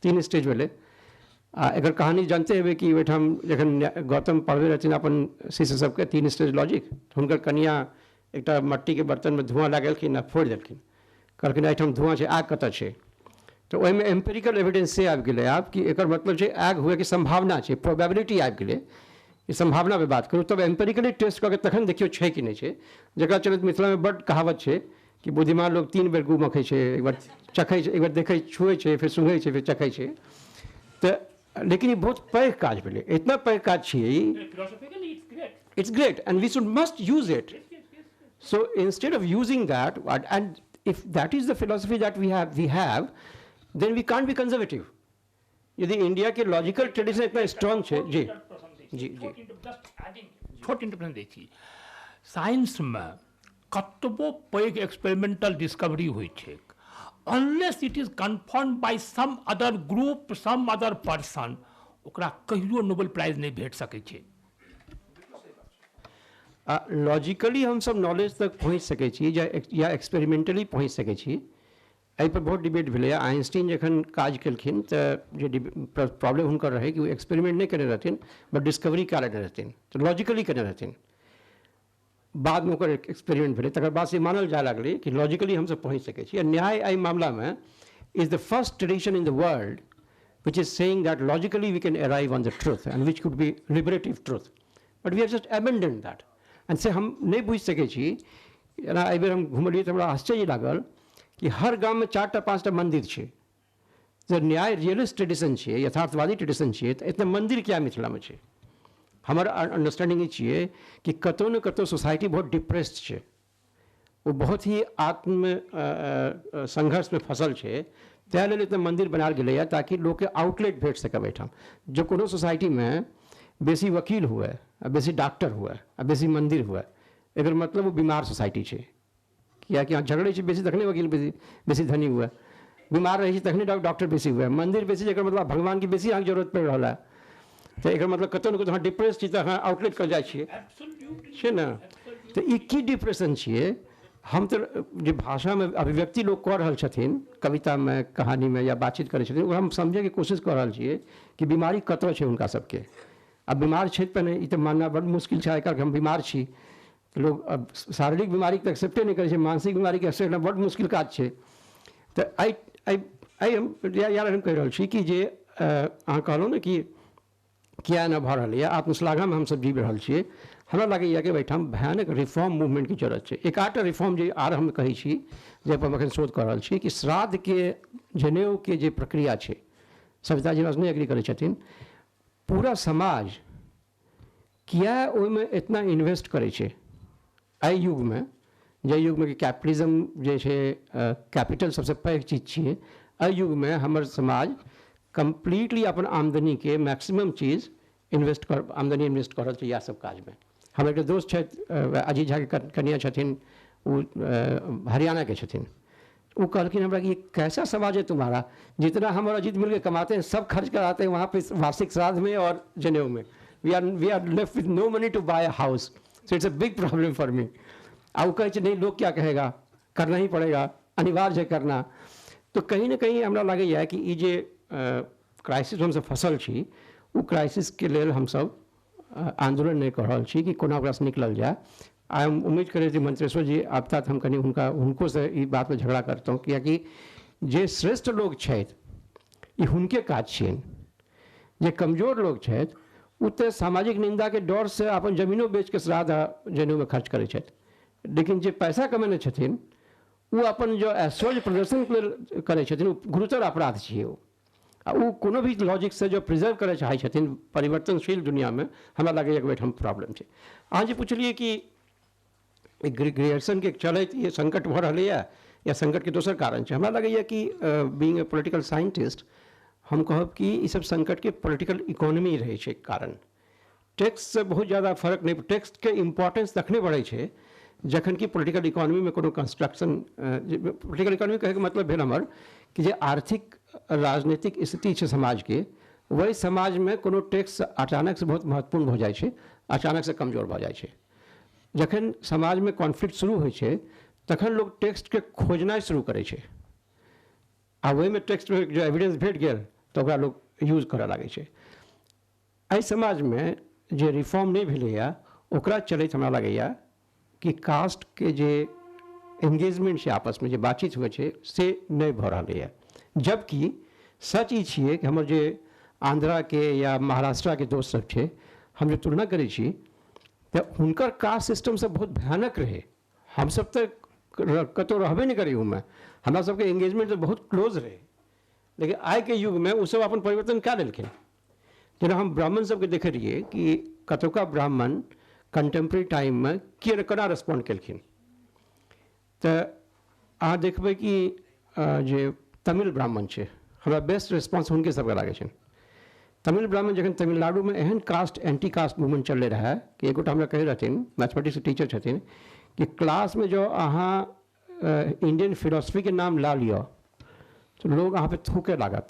3 स्टेज भेलै। आ एकर कहानी जानते हेबै कि ओहिठाम जखन गौतम पढ़बे रहथिन अपन शिष्य सबके 3 स्टेज लॉजिक, तो हुनकर कनिया एकटा मट्टी के बर्तन में धुआं लगेलखिन आ फोड़ि देलखिन, कहलखिन एहिठाम धुआं छै, आग कतऽ छै। तो ओहिमे एम्पेरिकल एविडेंस से आबि गेलै आब कि एकर मतलब छै आग हुए के संभावना छै, प्रोबेबिलिटी आबि गेलै। ई संभावना पे बात करूँ तब एम्पेरिकली टेस्ट करके तखन देखियो छै कि नहीं छै। जकरा चलत मिथिला में बड़ कहावत छै कि बुद्धिमान लोग 3 बेर गू मखै छै, एक बार चखै छै, एक बार देखै छुए छै, फिर सूंघै छै, फिर चखै छै। तो लेकिन ये बहुत पैघ काज भेलै, इतना पैघ काज छियै ई, it's great and we should must use it. So instead of using that, and if that is the philosophy that we have, then we can't be conservative. यदि इंडिया के लॉजिकल ट्रेडिशन इतना स्ट्रांग है। जी जी जी छोट interpretation दै छी। Science में कतबो पैघ एक्सपेरिमेंटल डिस्कवरी होइ छै, unless it is confirm by some other group, some other person, ओकरा कहियो नोबेल प्राइज नहीं भेट सकै छै। लॉजिकली हम सब नॉलेज तक पहुँच सकै छी या एक्सपेरिमेंटली पहुँच सकै छी। एहि पर बहुत डिबेट भेलै। आइंस्टीन जखन काज केलखिन तऽ जे प्रॉब्लम हुनकर रहै कि वो एक्सपेरिमेंट नहीं केने रहथिन बट डिस्कवरी कए लेने रहथिन, तो लॉजिकली केने रहथिन। बाद में ओकर एक्सपेरिमेंट भेलै, तकर बाद से मानल जाए लगलै कि लॉजिकली हम सब पहुँच सकै छी। न्याय एहि मामला में is the first tradition in the world which is saying that logically we can arrive on the truth and which could be liberative truth, but we have just abandoned that and से हम नहीं बुझ सकै छी। जेना एहि बेर हम घुमलियै तऽ हमरा आश्चर्य लागल कि हर गाँव में 4टा 5टा मंदिर छै। जब न्याय रियलिस्ट ट्रेडिशन छै, यथार्थवादी ट्रेडिशन छै, तो इतना मंदिर क्या मिथिला में छै? हमर अंडरस्टैंडिंग ई छियै कि कतौ न कतौ सोसाइटी बहुत डिप्रेस्ड छै, वो बहुत ही आत्म संघर्ष में फंसल छै। तै लेल इतना मंदिर बनायल गेलैए ताकि लोग के आउटलेट भेट सके। बैठाम जो कोनो सोसाइटी में बेसी वकील हुए, बेसी डॉक्टर हुए, बेसी मंदिर हुए, एकर मतलब वो बीमार सोसाइटी छै। कियाकि यहाँ झगड़े छै बेसी तखने वकील बेसी धनी हुए, बीमार रहे तखने डॉक्टर बेसी हुए, मंदिर बेसी जकर मतलब भगवान की बेसी अहाँके जरूरत पड़ि रहल है। तो एक मतलब कतौ न कतौ अहाँ डिप्रेस छी तऽ अहाँ आउटलेट कर जाइ छियै, छै ने। तो ई की डिप्रेशन छियै? हम तो जो भाषा में अभिव्यक्ति लोग कऽ रहल छथिन, कविता में, कहानी में या बातचीत करै छथिन, हम समझे के कोशिश कऽ रहल छियै कि बीमारी कतऽ छै हुनका सबके। अब बीमार छै पर नहीं, ई तऽ मानना बड़ मुश्किल छै आइकाल्हि हम बीमार छी। लोग अब शारीरिक बीमारी के एक्सेप्टे नहीं करै छै, मानसिक बीमारी के एक्सेप्ट करना बड़ मुश्किल काज छै। तो हम कहि रहल छी कि जे अहाँ कहलहुँ ने कि किया न भऽ रहल यऽ, आत्मश्लाघा में हमसब जीव रहल छियै। हमरा लागैए कि एहिठाम भयानक रिफॉर्म मूवमेंट की जरूरत छै। एक आधटा रिफॉर्म जे आर हम कहै छी, जाहिपर हम एखन शोध कऽ रहल छी कि श्राद्ध के जनेऊ के जे प्रक्रिया छै, सविता जी नहीं एग्री करै छथिन। पूरा समाज किया ओहिमे इतना इन्वेस्ट करै छै एहि युग में, जाहि युग में कि कैपिटलिज्म जे छै कैपिटल सबसे पैघ चीज छियै। एहि युग में हमर समाज कम्प्लीटली अपन आमदनी के मैक्सिमम चीज आमदनी इन्वेस्ट कर रहल छै इएह सब काज में। हमर एक दोस्त छथि अजीत झा के कनिया छथिन, वो हरियाणा के छथिन। वो कहलखिन हमरा कि ये कैसा समाज है तुम्हारा, जितना हम और अजीत मिल के कमाते हैं सब खर्च कराते हैं वहाँ पे वार्षिक श्राद्ध में और जनेऊ में, we are left with no money to buy a house, so it's a big problem for me. आ वो कहे नहीं लोग क्या कहेगा, करना ही पड़ेगा, अनिवार्य है करना। तो कहीं ना कहीं हमरा लगैए कि ये जे क्राइसिस हमसब फंसल छी, वो क्राइसिस के लेल हमसब आंदोलन नहीं कर रहल छी कि कोना ओकरासँ निकलल जाए। आ हम उम्मीद करै छी मंत्रेश्वर जी आबता हम कनी हुनको से ई बात पर झगड़ा करतों, कियाकि जे श्रेष्ठ लोग छथि ई हुनके काज छियनि, जे कमजोर लोग छथि ओ तऽ सामाजिक निंदा के डर से अपन जमीनो बेच के श्राद्ध आ जनेऊ में खर्च करै छथि, लेकिन जे पैसा कमेने छथिन वो अपन जो ऐश्वर्य प्रदर्शन के लेल करै छथिन ओ गुरुतर अपराध छियै। वो कोनो भी लॉजिक से जो प्रिजर्व करे चाहे छथिन परिवर्तनशील दुनिया में, हमरा लगे एक बेठम प्रॉब्लम है। अहाँ जे पुछलिए कि ग्रेजुएशन के चलत ये संकट भ रही है या संकट के दोसर कारण है, हमरा लगे कि बीइंग ए पॉलिटिकल साइंटिस्ट हम कहब कि ई सब संकट के पॉलिटिकल इकोनॉमी रहे छै कारण। टैक्स से बहुत ज़्यादा फर्क नहीं, टैक्स के इम्पोर्टेंस तखने बढ़े छै जखन कि पॉलिटिकल इकोनॉमी में कोनो कंस्ट्रक्शन, पॉलिटिकल इकोनॉमी कहे के मतलब भेल हमर कि जे आर्थिक राजनीतिक स्थिति है समाज के, वही समाज में कोनो टैक्स अचानक से बहुत महत्वपूर्ण हो जाए छै, अचानक से कमजोर भ जाए छै। जखन समाज में कॉन्फ्लिक्ट शुरू हो छै तखन लोग टैक्स के खोजनाइ शुरू करे छै, आ वही में टैक्स जो एविडेंस भेट गेल तो ओकरा लोग यूज करे लागे छै। एहि समाज में जे रिफॉर्म नहीं भेलैया ओकरा चलैत हमरा लगैया कि कास्ट के जे एंगेजमेंट है आपस में, जो बातचीत हुए छै से नहीं भ रहा है। जबकि सच ई छिए कि हमर जे आंध्रा के या महाराष्ट्र के दोस्त सब छै, हम जो तुलना करै छी तो हुनकर कास्ट सिस्टम सब बहुत भयानक रहे। हम सब तो कतौ रहबे नहीं करी में, हमरा सबके एंगेजमेंट तो बहुत क्लोज रहे, लेकिन आइ के युग में वो सब अपन परिवर्तन क्या लेलखिन। जेना हम ब्राह्मण सबके देखे रहिए कि कतौका ब्राह्मण कंटेम्प्रेरी टाइम में केना रेस्पॉन्ड केलखिन। तो अहाँ देखबै कि जे तमिल ब्राह्मण छै, हमरा बेस्ट रिस्पॉन्स हुनके सबके लागे छनि। तमिल ब्राह्मण जखन तमिलनाडु में एहन कास्ट एंटी कास्ट मूवमेंट चलले रहा कि एक गोटा हमरा कहे रहथिन, मैथमेटिक्स के टीचर छथिन, कि क्लास में जो अहाँ इंडियन फिलोसफी के नाम ला लियो तो लोग अहाँ पे थूके लागत,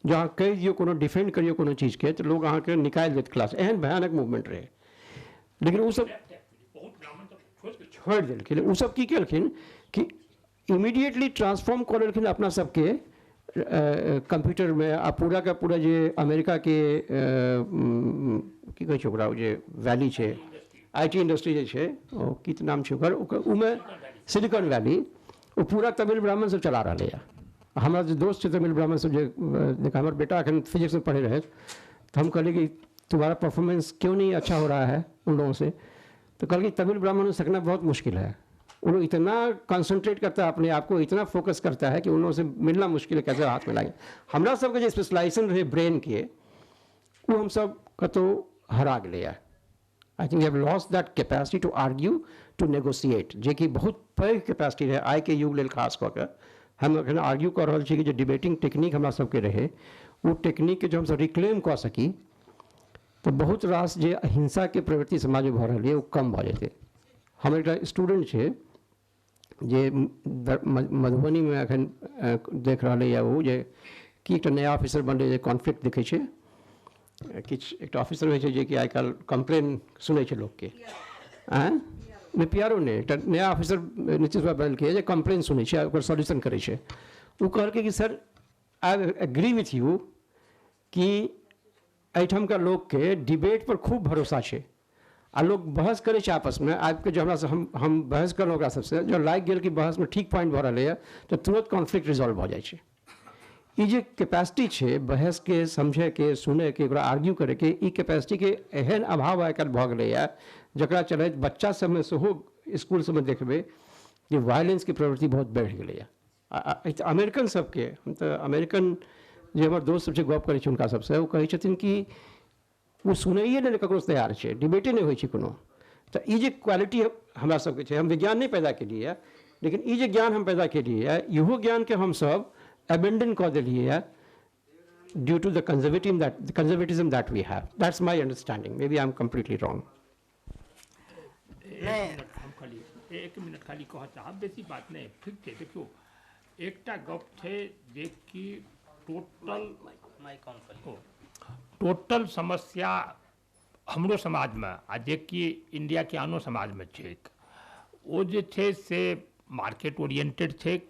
जो अहाँ कह दियो कोनो डिफेंड करियो कोनो चीज़ के तो लोग अहाँ के निकाल देत क्लास, एहन भयानक मूवमेंट रहे। लेकिन वो सब छोड़ दिलखिन, वो सब की केलखिन कि इमीडिएटली ट्रांसफॉर्म कर लेलखिन अपना सबके कंप्यूटर में। आ पूरा का पूरा जे अमेरिका के की कहै छै ओकरा जे वैली छै, आईटी इंडस्ट्री जे छै, ओ की तऽ नाम छै ओकर, उमे सिलिकॉन वैली, वो पूरा तमिल ब्राह्मण सब चला रहा है। हमारा जो दोस्त है तमिल ब्राह्मण सब, देखा हमारे बेटा अखन फिजिक्स में पढ़े रहे तो हम कहले कि तुम्हारा परफॉर्मेंस क्यों नहीं अच्छा हो रहा है उन लोगों से, तो कल कि तमिल ब्राह्मण में सीखना बहुत मुश्किल है। वो लोग इतना कंसंट्रेट करता है अपने आप को, इतना फोकस करता है कि उन लोगों से मिलना मुश्किल है, कैसे हाथ में लाएंगे। हमरा सबके जो स्पेशलाइजेशन रहे ब्रेन के, वो हम सब कतो हरा गए। I think we have lost that capacity to argue, to negotiate, जे कि बहुत पैघ कैपेसिटी रहे आइ के युग लेल खास कऽ के। हम अखन आर्ग्यू कर रहल छी कि जो डिबेटिंग टेक्निक हमरा सबके रहे, वो टेक्निक के जो हम रिक्लेम कऽ सकी तो बहुत रास जे हिंसा के प्रवृत्ति समाज में भऽ रहल है वो कम भऽ जेतै। हम एक स्टूडेंट छै जे मधुबनी में अखन देख रहा है, वो जे कि एक नया ऑफिसर बनले जे कॉन्फ्लिक्ट देखे छै, किछु एक ऑफिसर होइ छै जे कि आइ काल्हि कंप्लेन सुनै छै लोकके, नहीं पियारो ने एक नया ऑफिसर नीतीश कुमार बनल जे कंप्लेन सुनै छै ओकर सॉल्यूशन करै छै। वो कहलकै कि sir I agree with you कि एहिठाम का लोग के डिबेट पर खूब भरोसा है, आ लोग बहस करे आपस में। आबि जो हमरा हम बहस करलहुँ ओकरा सबसे, जो लागि गेल कि बहस में ठीक पॉइंट भऽ रहलै है तो तुरंत कॉन्फ्लिक्ट रिजॉल्व भऽ जाइ छै। ई जे कैपेसिटी है बहस के, समझे के, सुने के, ओकरा आर्ग्यू करे के, ई कैपेसिटी के एहन अभाव आइ काल्हि भऽ गेलै है, जकरा चलैत बच्चा सब में सेहो स्कूल सब में देखबै कि वायलेंस के प्रवृत्ति बहुत बढ़ि गेलै है। अमेरिकन सबके, हम तो अमेरिकन जे हमर दोस्त सब गप करै छी हुनका सबसे, वो कहै छथिन कि वो सुनैए लेल ककरो तैयार छै, डिबेटे नहीं होइ छै कोनो। तो ई जे क्वालिटी हमरा सबके छै, हम विज्ञान नहीं पैदा केलिए है, लेकिन ई जे ज्ञान हम पैदा केलिए है, इहो ज्ञान के हम सब अबेंडन कऽ देलिए है due to the conservatism that we have. That's my understanding. Maybe I'm completely wrong. एक मिनट खाली कह चाहब, बेसी बात नहीं, ठीक है। देखियो एकटा गप छै जे कि टोटल माइक ऑन करिए। टोटल समस्या हमरो समाजमे आ जे कि इंडियाके आनो समाजमे छै, ओ जे छै से मार्केट ओरिएंटेड छै।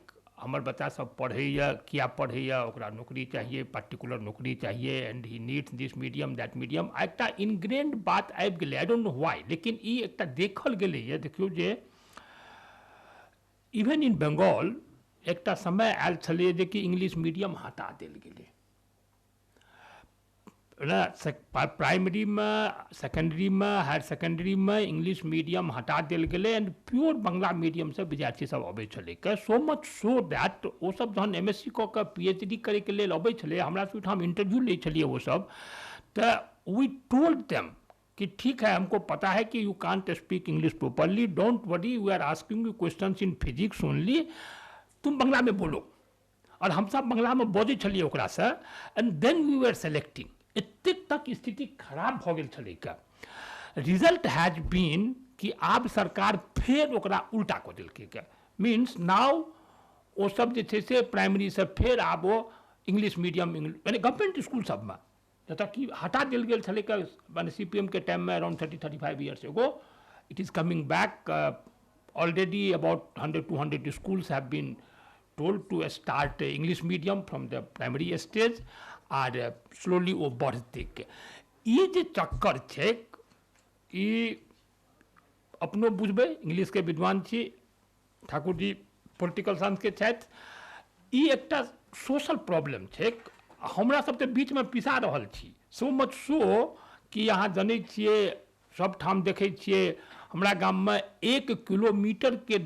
हमर बच्चा सब पढ़ैया, किया पढ़ैया, ओकरा नौकरी चाहिए, पर्टिकुलर नौकरी चाहिए, and he needs this medium that medium. आ एकटा इनग्रेन्ड बात आबि गेलै, आई डोंट नो व्हाई, लेकिन ई एकटा देखल गेलैए। देखियौ जे इवन इन बंगाल एकटा समय आयल छलै जे कि इंग्लिश मीडियम हटा देल गेलै ना। प्राइमरी में, सेकेंडरी में, हायर सेकेंडरी में इंग्लिश मीडियम हटा देल गेलै एंड प्योर बंगला मीडियम से विद्यार्थी सब अबै छलै। सो मच सो दैट ओ सब जहन MSc कऽ के PhD करे के लेल अबै छलै, हमरा सब ठाम इंटरव्यू लै छलिए वो सब, तो वी टोल्ड देम कि ठीक है, हमको पता है कि you can't speak English properly, don't worry, we are asking you questions in physics only, तुम बंगला में बोलो। और हम सब बंगला में बजै छलिए ओकरा से, and then we were selecting. एतेक तक स्थिति खराब भऽ गेल छलै का। रिजल्ट हैज बीन कि आब सरकार फेर ओकरा उल्टा कऽ देलकै का। मीन्स नाउ ओ सब जे छै से प्राइमरी से फेर आब ओ इंग्लिश मीडियम, यानी गवर्नमेंट स्कूल सबमे जतऽ कि हटा देल गेल छलै का, माने CPM के टाइम में around 30-35 years ago, it is coming back. Already about 100-200 schools have been told to start English medium from the primary stage, और स्लोली वो बढ़ते के। ये जे चक्कर छै, ई अपनो बुझबै, इंग्लिश के विद्वान छी, ठाकुर जी पॉलिटिकल साइंस के छथि। ई एकटा सोशल प्रॉब्लम छै, हमरा सब तऽ बीच में पिसा रहल छी। सो मच सो कि अहाँ जनै छियै, सब ठाम देखै छियै, हमरा गाम में 1 किलोमीटर के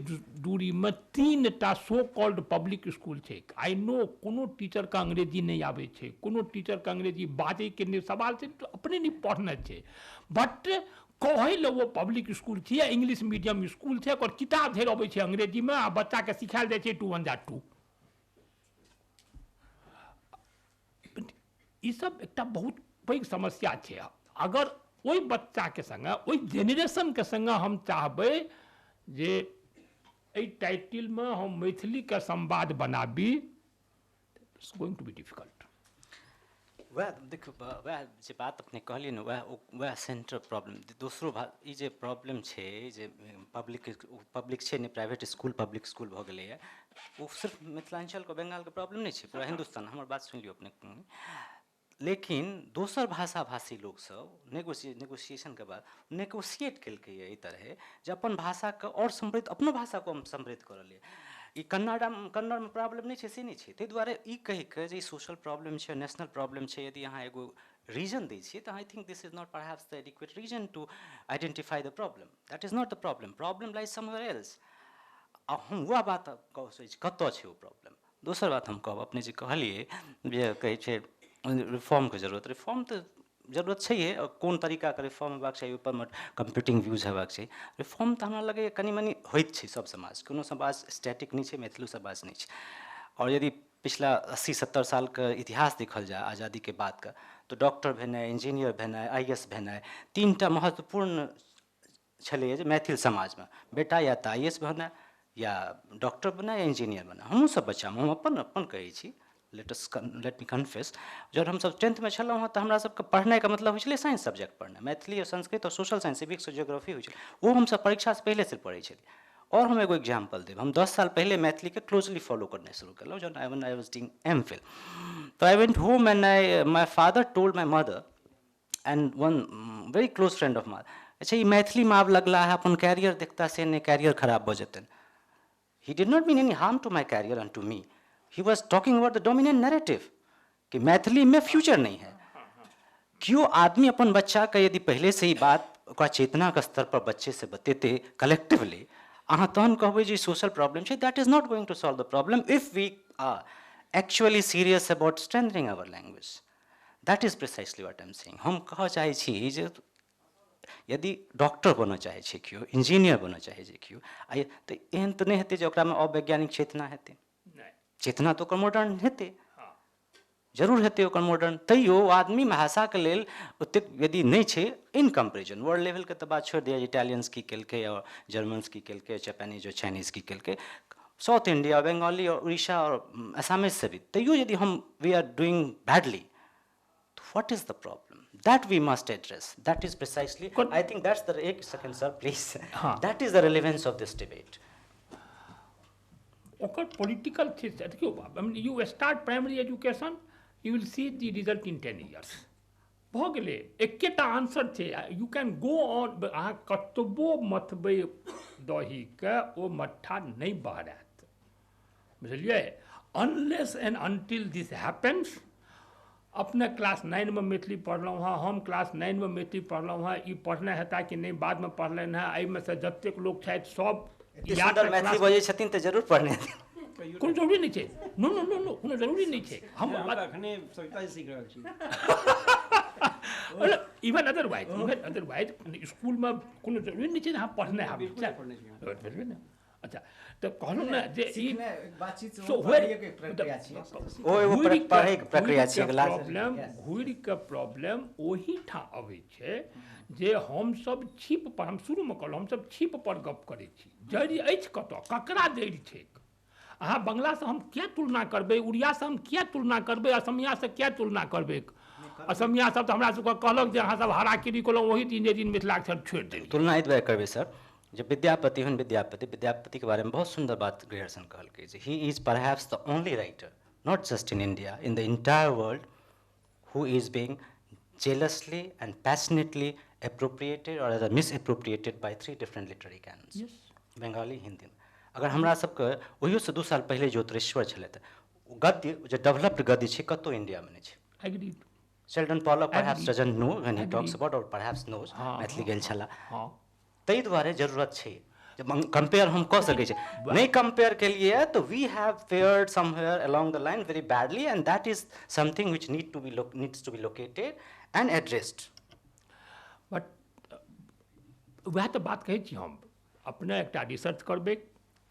दूरी में 3टा सो कॉल्ड पब्लिक स्कूल छै। आई नो कोनो टीचर के अंग्रेजी नहीं आबै छै, कोनो टीचर के अंग्रेजी बाजै के नहीं, सवाल छै तो अपने नहीं पढ़ने छै, बट कहै ले वो पब्लिक स्कूल छै, इंग्लिश मीडियम स्कूल छै, और किताब धरि अबै छै अंग्रेजी में, आ बच्चा के सिखायल जाइ छै 2 1 2। ई सब एकटा बहुत पैघ समस्या छै। अगर ओहि बच्चा के संगे, ओहि जेनरेशन के संगे हम चाहबै जे एहि टाइटिल में हम मैथिली के संवाद बनाबी, it's going to be difficult. वह देखियो, वह जे बात अपने कहलिए ना, वह सेंट्रल प्रॉब्लम। दोसरो ई जे प्रॉब्लम छै जे पब्लिक छै ने, प्राइवेट स्कूल पब्लिक स्कूल भऽ गेलैए, वो सिर्फ मिथिलांचल को बंगाल के प्रॉब्लम नहीं छै, पूरा हिंदुस्तान। हमर बात सुन लियो अपने। लेकिन दोसर भाषा भाषी लोग सब नेगोशिएशन के बाद नेगोशिएट केलकै ई तरह जे अपन भाषा के और समृद्ध, अपनो भाषा को हम समृद्ध करऽ लिए। ई कन्नड़ में प्रॉब्लम नहीं छै, से नहीं छै। ताहि दुआरे ई कहि के जे सोशल प्रॉब्लम छै, नेशनल प्रॉब्लम छै, यदि अहाँ एगो रीजन दै छियै तऽ I think this is not perhaps the adequate reason to identify the problem. That is not the problem, problem lies somewhere else. आ हम वह बात कहै छी कतऽ छै ओ प्रॉब्लम। दोसर बात हम कहब, अपने जे कहलिए जे कहै छै रिफॉर्म के जरूरत, रिफॉर्म तो जरूरत छै, कोन तरीका के रिफॉर्म हेबाक चाही, ऊपर में कंप्यूटिंग व्यूज हेबाक चाही। रिफॉर्म तो हमरा लगे कनी मनी होइत छै सब समाज, कोनो समाज स्टैटिक नहीं छै, मैथिलो समाज नहीं छै। और यदि पिछला 80-70 साल के इतिहास देखल जाए आज़ादी के बाद का, तो डॉक्टर भेनाइ, इंजीनियर भेनाइ, IAS भेनाइ, 3टा महत्वपूर्ण छलै जे मैथिल समाज में। बेटा या तऽ IAS बने, या डॉक्टर बने, या इंजीनियर बने। हमहूँ सब बच्चा में हम अपन कहै छी, लेट मी कन्फेस, जब हम सब 10th में छलहुँ हँ तऽ हमरा सबके पढ़नाइ का मतलब होइ छलै साइंस सब्जेक्ट पढ़नाइ, मैथिली और संस्कृत और सोशल साइंस, सिविक्स और ज्योग्राफी होइ छलै, वो हम सब परीक्षा से पहले से पढ़ै छलिए। और हम एगो एग्जाम्पल देब, हम 10 साल पहले मैथिली के क्लोजली फॉलो करना शुरू केलहुँ जब आई वाज डूइंग MPhil। तो I went home and my father told my mother and one very close friend of my, अच्छा ये मैथिली में आब लगला है, अपन कैरियर देखता से ने कैरियर खराब भऽ जेतनि। He did not mean any harm to my career and to me. He was talking about the dominant narrative कि मैथिली में फ्यूचर नहीं है। क्यों आदमी अपन बच्चा का यदि पहले से ही बात ओकरा चेतना के स्तर पर बच्चे से बतेते कलेक्टिवली, अहाँ तहन कहबै जे सोशल प्रॉब्लम छै, that is not going to solve the problem if we are actually serious about strengthening our language. That is precisely what I am saying. हम कहऽ चाहै छी जे यदि डॉक्टर बनऽ चाहै छै केओ, इंजीनियर बनऽ चाहै छै केओ, तऽ एहन तऽ नहि हेतै जे ओकरामे अवैज्ञानिक चेतना हेतै। चेतना तो ओकर मॉडर्न हेतै, जरूर हेतै ओकर मॉडर्न। तैयो आदमी भाषाके लेल ओतेक यदि नहि छै इन कंपेरिजन, वर्ल्ड लेवलके तऽ बात छोड़ि दिअ, इटालियंस की केलकै और जर्मन्स की केलकै, जापानीज और चाइनीज की केलकै, साउथ इंडिया, बंगाली और उड़ीसा और असमीज से भी, तैयो यदि हम we are doing badly, what is the problem that we must address? That is precisely, I think that's the, एक second sir please, that is the relevance of this debate. ओकर political थी देखियो, you start primary education, you will see the result in 10 years भऽ गेलै, एकेटा answer छै, you can go on, अहाँ कतबो मथबै दहीके ओ मट्ठा नहि बहरायत, बुझलियै, unless and until this happens. अपने क्लास 9 में मैथिली पढ़लहुँ हँ, हम क्लास 9 में मैथिली पढ़लहुँ हँ, ई पढ़ने हेता कि नहि बादमे पढ़लनि हँ, एहिमे से जतेक लोक छथि सब या तऽ मैथिली बजै छथिन तऽ जरूर पढ़ने कोनो जरूरी नहीं छै, नो नो नो नो, कोनो जरूरी नहीं छै, हम अखने सविता जी सीख रहल छी। इवन अदरवाइज स्कूल में कोनो जरूरी नहीं छै अहाँ पढ़ने हैब, ने। अच्छा तो कहलहुँ ने जे ई बातचीत प्रक्रिया छै, प्रॉब्लम घुरि के प्रॉब्लम ओही ठाम अबै छै जे हम सब छिप पर, हम शुरू में कहलहुँ हम सब छिप पर गप करै छी, जड़ि अछि कतऽ, ककरा जड़ि छै, अहाँ बंगला से हम किया तुलना करबै, उड़िया से हम किया तुलना करबै, असमिया से किया तुलना करबै, असमिया सब तो हमरा सबके कहलक जे अहाँ सब हाराकिरी केलहुँ, ओही दिन मिथिलाक्षर छोड़ि देलियै। तुलना एहि दुआरे करबै सर, जब विद्यापति हन विद्यापति के बारे में बहुत सुंदर बात ग्रेहरसन कहलकै जे he is perhaps the only writer, not just in India, in the entire world, who is being jealously and passionately appropriated or rather misappropriated by 3 different literary canons, Bengali, Hindi. अगर हमरा सबके ओहियो से 2 साल पहले ज्योतिरेश्वर छलै तऽ गद्य जे डेवलप्ड गद्य छै कतौ इंडिया में नहि छै। Agreed. Sheldon Pollock perhaps doesn't know when he talks about, or perhaps knows, Maithili गेल छला, ताहि दुआरे जरूरत छै जब कंपेयर हम कऽ सकै छी, नहीं कंपेयर के लिए तो we have fared somewhere along the line very badly, and that is something which needs to be located and addressed. But वह तो बात कहै छी, हम अपने एकटा रिसर्च करबै,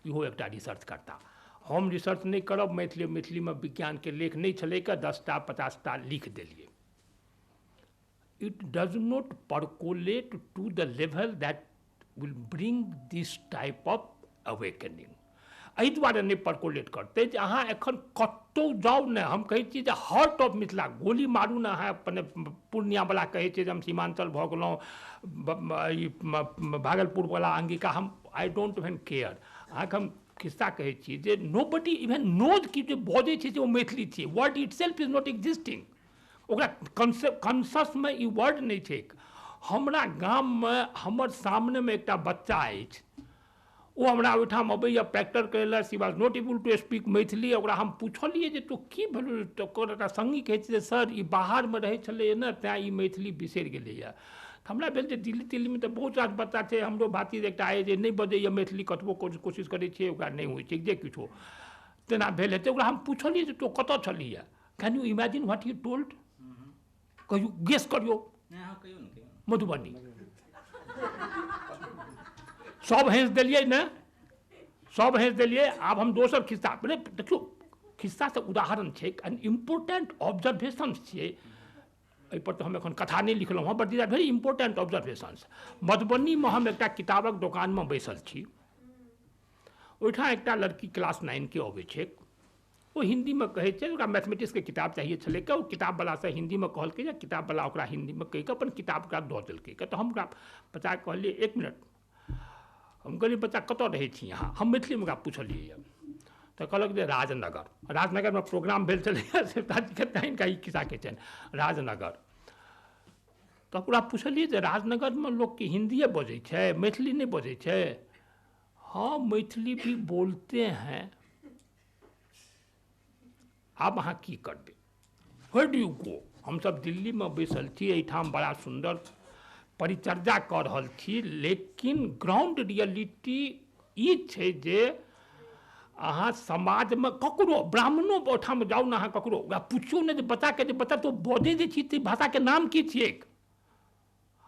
इहो एकटा रिसर्च करता, हम रिसर्च नहीं करब, मैथिली में विज्ञान के लेख नहीं छलै के 10टा 50टा लिख देलिए, it does not percolate to the level that will bring this type of awakening. एहि दुआरे नहीं परकोलेट करते जे अहाँ एखन कतौ जाउ ने, हम कहै छी जे हार्ट ऑफ मिथिला गोली मारू ने, अहाँ अपने पूर्णियावला कहै छै जे हम सीमांचल भऽ गेलहुँ, भागलपुरवला अंगिका, हम आई डोंट इवन केयर, अहाँके हम खिस्सा कहै छी जे नोबडी इवन नोज कि जे बजै छै जे ओ मैथिली छियै, word itself is not existing, ओकरा कॉन्शस में ई वर्ड नहीं छै। हमरा गाम में हमर सामने में एकटा बच्चा अछि, ओ हमरा ओहिठाम अबैया प्रैक्टर करै लए, she was not able to speak Maithili, ओकरा हम पूछलिए जे तो की भेल, तो ओकरा संगी कहै छै जे सर ई बाहर में रहै छलैए ने, तेँ ई मैथिली बिसरि गेलैए। हमरा भेल जे दिल्ली में तो बहुत रास बच्चा छै, हमरो भातिज एकटा अइ जे नहि बजैए मैथिली, कतबो कोशिश करै छियै ओकरा नहि होइ छै, जे किछो तेना भेल हेतै। ओकरा हम पूछलिए जे तो कतऽ छलिए, can you imagine what he told, कहियो गेस करियो, मधुबनी। सब हँस देलिए ने, सब हँस देलिए। आब हम दोसर खिस्सा, देखियो खिस्सा से उदाहरण छै, एन इम्पोर्टेंट ऑब्जर्वेशन छियै, एहि पर तो हम एखन कथा नहीं लिखलहुँ हँ, but these are very important observations. Madhubani में हम एकटा किताबक दोकान में बैसल छी, ओहिठाम एकटा लड़की क्लास 9 के अबै छै, वो हिंदी में कहै छै, ओकरा मैथमेटिक्स के किताब चाहिए छलै के, ओ किताबवाला से हिंदी में कहलकै जे किताबवाला ओकरा हिंदी में कहि कऽ अपन किताब ओकरा दऽ देलकै के। तऽ हम ओकरा बच्चा कहलिए 1 मिनट, हम कहलिए बच्चा कतऽ रहै छी अहाँ, हम मैथिली में ओकरा पुछलिए, तो कहलक जे राजनगर में प्रोग्राम भेल छलैए, हिनका ई खिस्सा कहै छनि राजनगर। तो ओकरा पुछलिए जे राजनगर में लोग के हिंदिए बजै छै, मैथिली नहीं बजै छै। हाँ मैथिली भी बोलते हैं, आब अहाँ की करबै, वेयर डू यू गो। हमसब दिल्ली में बैसल छी, एहिठाम बड़ा सुंदर परिचर्या कऽ रहल छी, लेकिन ग्राउंड रियलिटी ई छै जे अहाँ समाज में ककरो ब्राह्मणो ओहिठाम जाउ ने, अहाँ ककरो ओकरा पुछियो ने जे बच्चाके, जे बच्चा तो बजै जे छी, भाषाके नाम की छियै,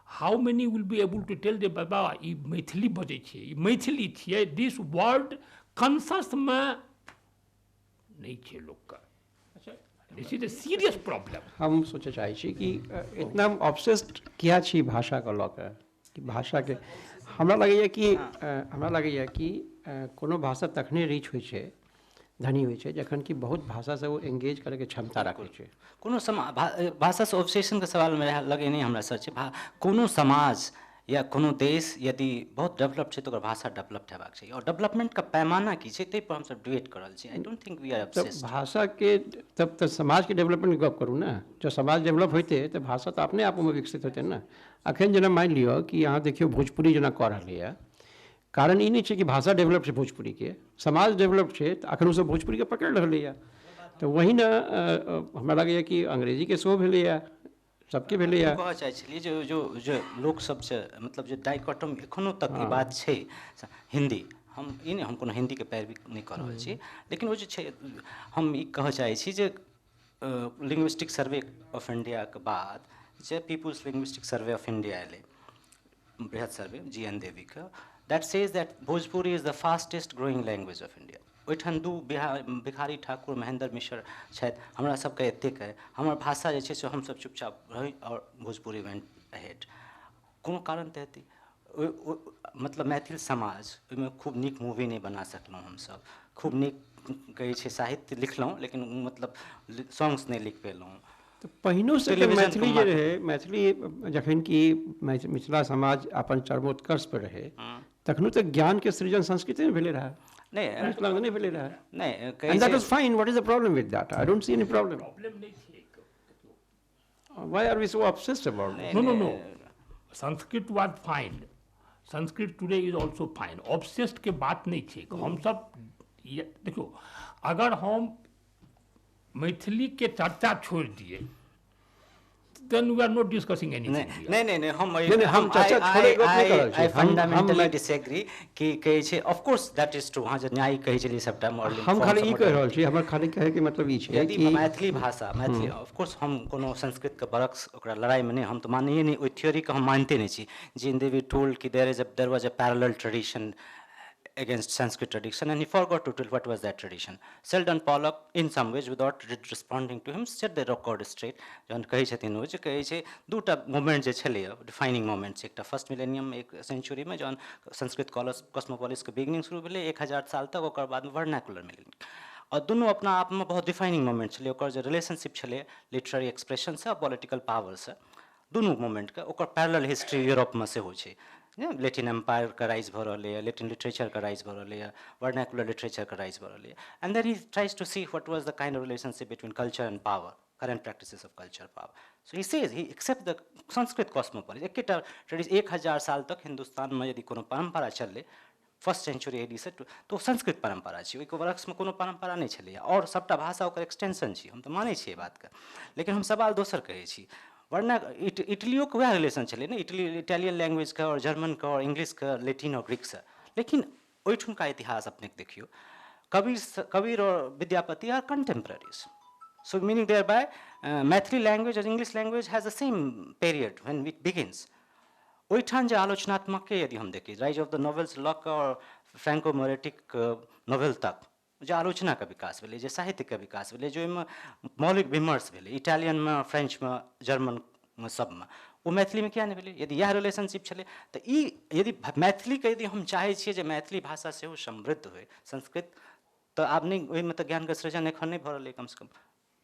how many will be able to tell जे बाबा ई मैथिली बजै छियै, ई मैथिली छियै। दिस वर्ड कॉन्शस में नहीं छै लोग का, this is a serious problem. हम सोचे चाहे छी कि इतना ऑब्सेस्ड किया छी भाषा को लऽ कऽ, कि भाषा के हमरा लगैए कि कोनो भाषा तखने रीच होइ छै, धनी होइ छै, जखन कि बहुत भाषा से वो एंगेज करे के क्षमता रखै छै। कोनो भाषा से ऑब्सेशन के सवाल में लगे नहीं हमरा सर छै। कोनो समाज या कोनो देश यदि बहुत डेवलप छै तो ओकर भाषा डेवलप्ड हेबाक चाहिए, और डेवलपमेंट का पैमाना की छै, ताहि पर हम सब डिबेट कर रहल छी। I don't think we are तब ऑब्सेस्ड। भाषा के तब तो समाज के डेवलपमेंट गप करू ना, जो समाज डेवलप होते तो भाषा तो अपने आप में विकसित होते ना। अखन जेना मान लियो कि यहाँ देखियो भोजपुरी जेना कह रही है, कारण ई नहीं छै कि भाषा डेवलप छै भोजपुरी के, समाज डेवलप छै तो अखन सब भोजपुरी के पकड़ रही है। तो वही ना हमरा लगैए कि अंग्रेजी के सेहो भेलैए, सबके भेलैए। कहऽ चाहै छलियै जो जो जो लोक सब छै, मतलब जो डाइकोटम एखनो तक की बात छै। हिंदी हम ई नहीं, हम कोनो हिंदी के पैरवी नहीं कर रहल छी, लेकिन वो जो छै हम ई कहऽ चाहै छी जे लिंग्विस्टिक सर्वे ऑफ इंडिया के बाद जे people's linguistic survey of India एलै, बृहद सर्वे GN देवी के, that says that Bhojpuri is the fastest growing language of India. ओहिठाम दू भिखारी ठाकुर महेंद्र मिश्र छथि, हमरा सबके एतेक है, हमर भाषा जे छै से हमसब चुपचाप रही और भोजपुरी वेंट अहेड। कोनो कारण तऽ हेतै, मतलब मैथिल समाज ओहिमे खूब नीक मूवी नहीं बना सकलहुँ हमसब, खूब नीक कहै छै साहित्य लिखलहुँ लेकिन मतलब सॉन्ग्स नहीं लिख पेलहुँ। तो पहिनो से तो मैथिली जे रहे, मैथिली जखन कि मिथिला समाज अपन चरमोत्कर्ष पर रहे, तखनो तक ज्ञान के सृजन संस्कृति में भेले रहा, नहीं मिथिला में नहीं भेले रहा। नहीं And that is fine. What is the problem with that? I don't see any problem. Problem नहीं छै। Why are we so obsessed about it? No. Sanskrit was fine, Sanskrit today is also fine, obsessed के बात नहीं छै। हम सब देखो, अगर हम मैथिली के चर्चा छोड़ दिए then we are not discussing anything here. नहीं हम चर्चा छोड़े गप नहीं कर रहल छी। I fundamentally disagree कि कहै छै of course that is true, हाँ जे न्याय कहै छलियै सबटा मॉडलिंग। हम खाली ई कह रहल छी, हमर खाली कहे के मतलब ई छै यदि कि मैथिली भाषा मैथिली ऑफ कोर्स हम कोनो संस्कृत के बरक्स ओकरा लड़ाई में नहीं, हम तो मानिए नहीं, ओई थ्योरी के हम मानते नहीं छी। GN Devi told कि there was a parallel tradition against Sanskrit tradition, and he forgot to tell what was that tradition. Sheldon Pollock, in some ways, without responding to him, set the record straight. जहन कहै छथिन ओ जे कहै छै दूटा moment जे छलै defining moments, एकटा first millennium एक century में जहन संस्कृत कॉस्मोपोलिस के बिगिनिंग शुरू भेलै 1000 साल तक, ओकर बाद वर्नाकुलर मिलेनियम, और दुनू अपना आप में बहुत डिफाइनिंग मोमेंट छलै। ओकर जे रिलेशनशिप छलै लिटरेरी एक्सप्रेशन से और पॉलिटिकल पावर से, दुनू मोमेंट के ओकर पैरेलल हिस्ट्री यूरोप में सेहो छै। लेटिन एम्पायर का राइज भऽ रहलै है, लेटिन लिटरेचर का राइज भऽ रहलै है, वर्नाकुलर लिटरेचर का राइज भऽ रहलै है, and then he tries to see what was the kind of relationship between culture and power, current practices of culture power. So he says he accepts the Sanskrit cosmopolis. एकटा tradition 1000 साल तक हिंदुस्तान में यदि कोनो परंपरा चललै फर्स्ट सेंचुरी AD से, तो संस्कृत परंपरा छै, ओहिके वर्ष में कोनो परंपरा नहीं छलै, और सबटा भाषा ओकर एक्सटेंशन छै, हम तो मानै छियै बात के। लेकिन हम सवाल दोसर कहै छी, वरना इटलियो के वह रिलेशन चले ना, इटालियन लैंग्वेज का और जर्मन का और इंग्लिश का, लेटिन और ग्रीक से। लेकिन ओहिठुन का इतिहास अपने देखियो, कबीर और Vidyapati are contemporaries, so meaning there by Maithili language और English language has the same period when it begins. ओहिठान जे आलोचनात्मक के यदि हम देखिए, rise of the novels Locke और फ्रैंको मोरेटिक नॉवेल तक जो आलोचना का विकास भेलै, जो साहित्य का विकास भेलै, जो एहिमे मौलिक विमर्श भेलै, इटालियन में, फ्रेंच में, जर्मन में, सब में, वो मैथिली में किया नहीं भेलै? यदि यह रिलेशनशिप छलै तो ई यदि मैथिली के यदि हम चाहै छियै जे मैथिली भाषा सेहो समृद्ध होय, संस्कृत तो आब नहीं, ओहिमे तो ज्ञान के सृजन एखन नहीं भऽ रहलै, कम से कम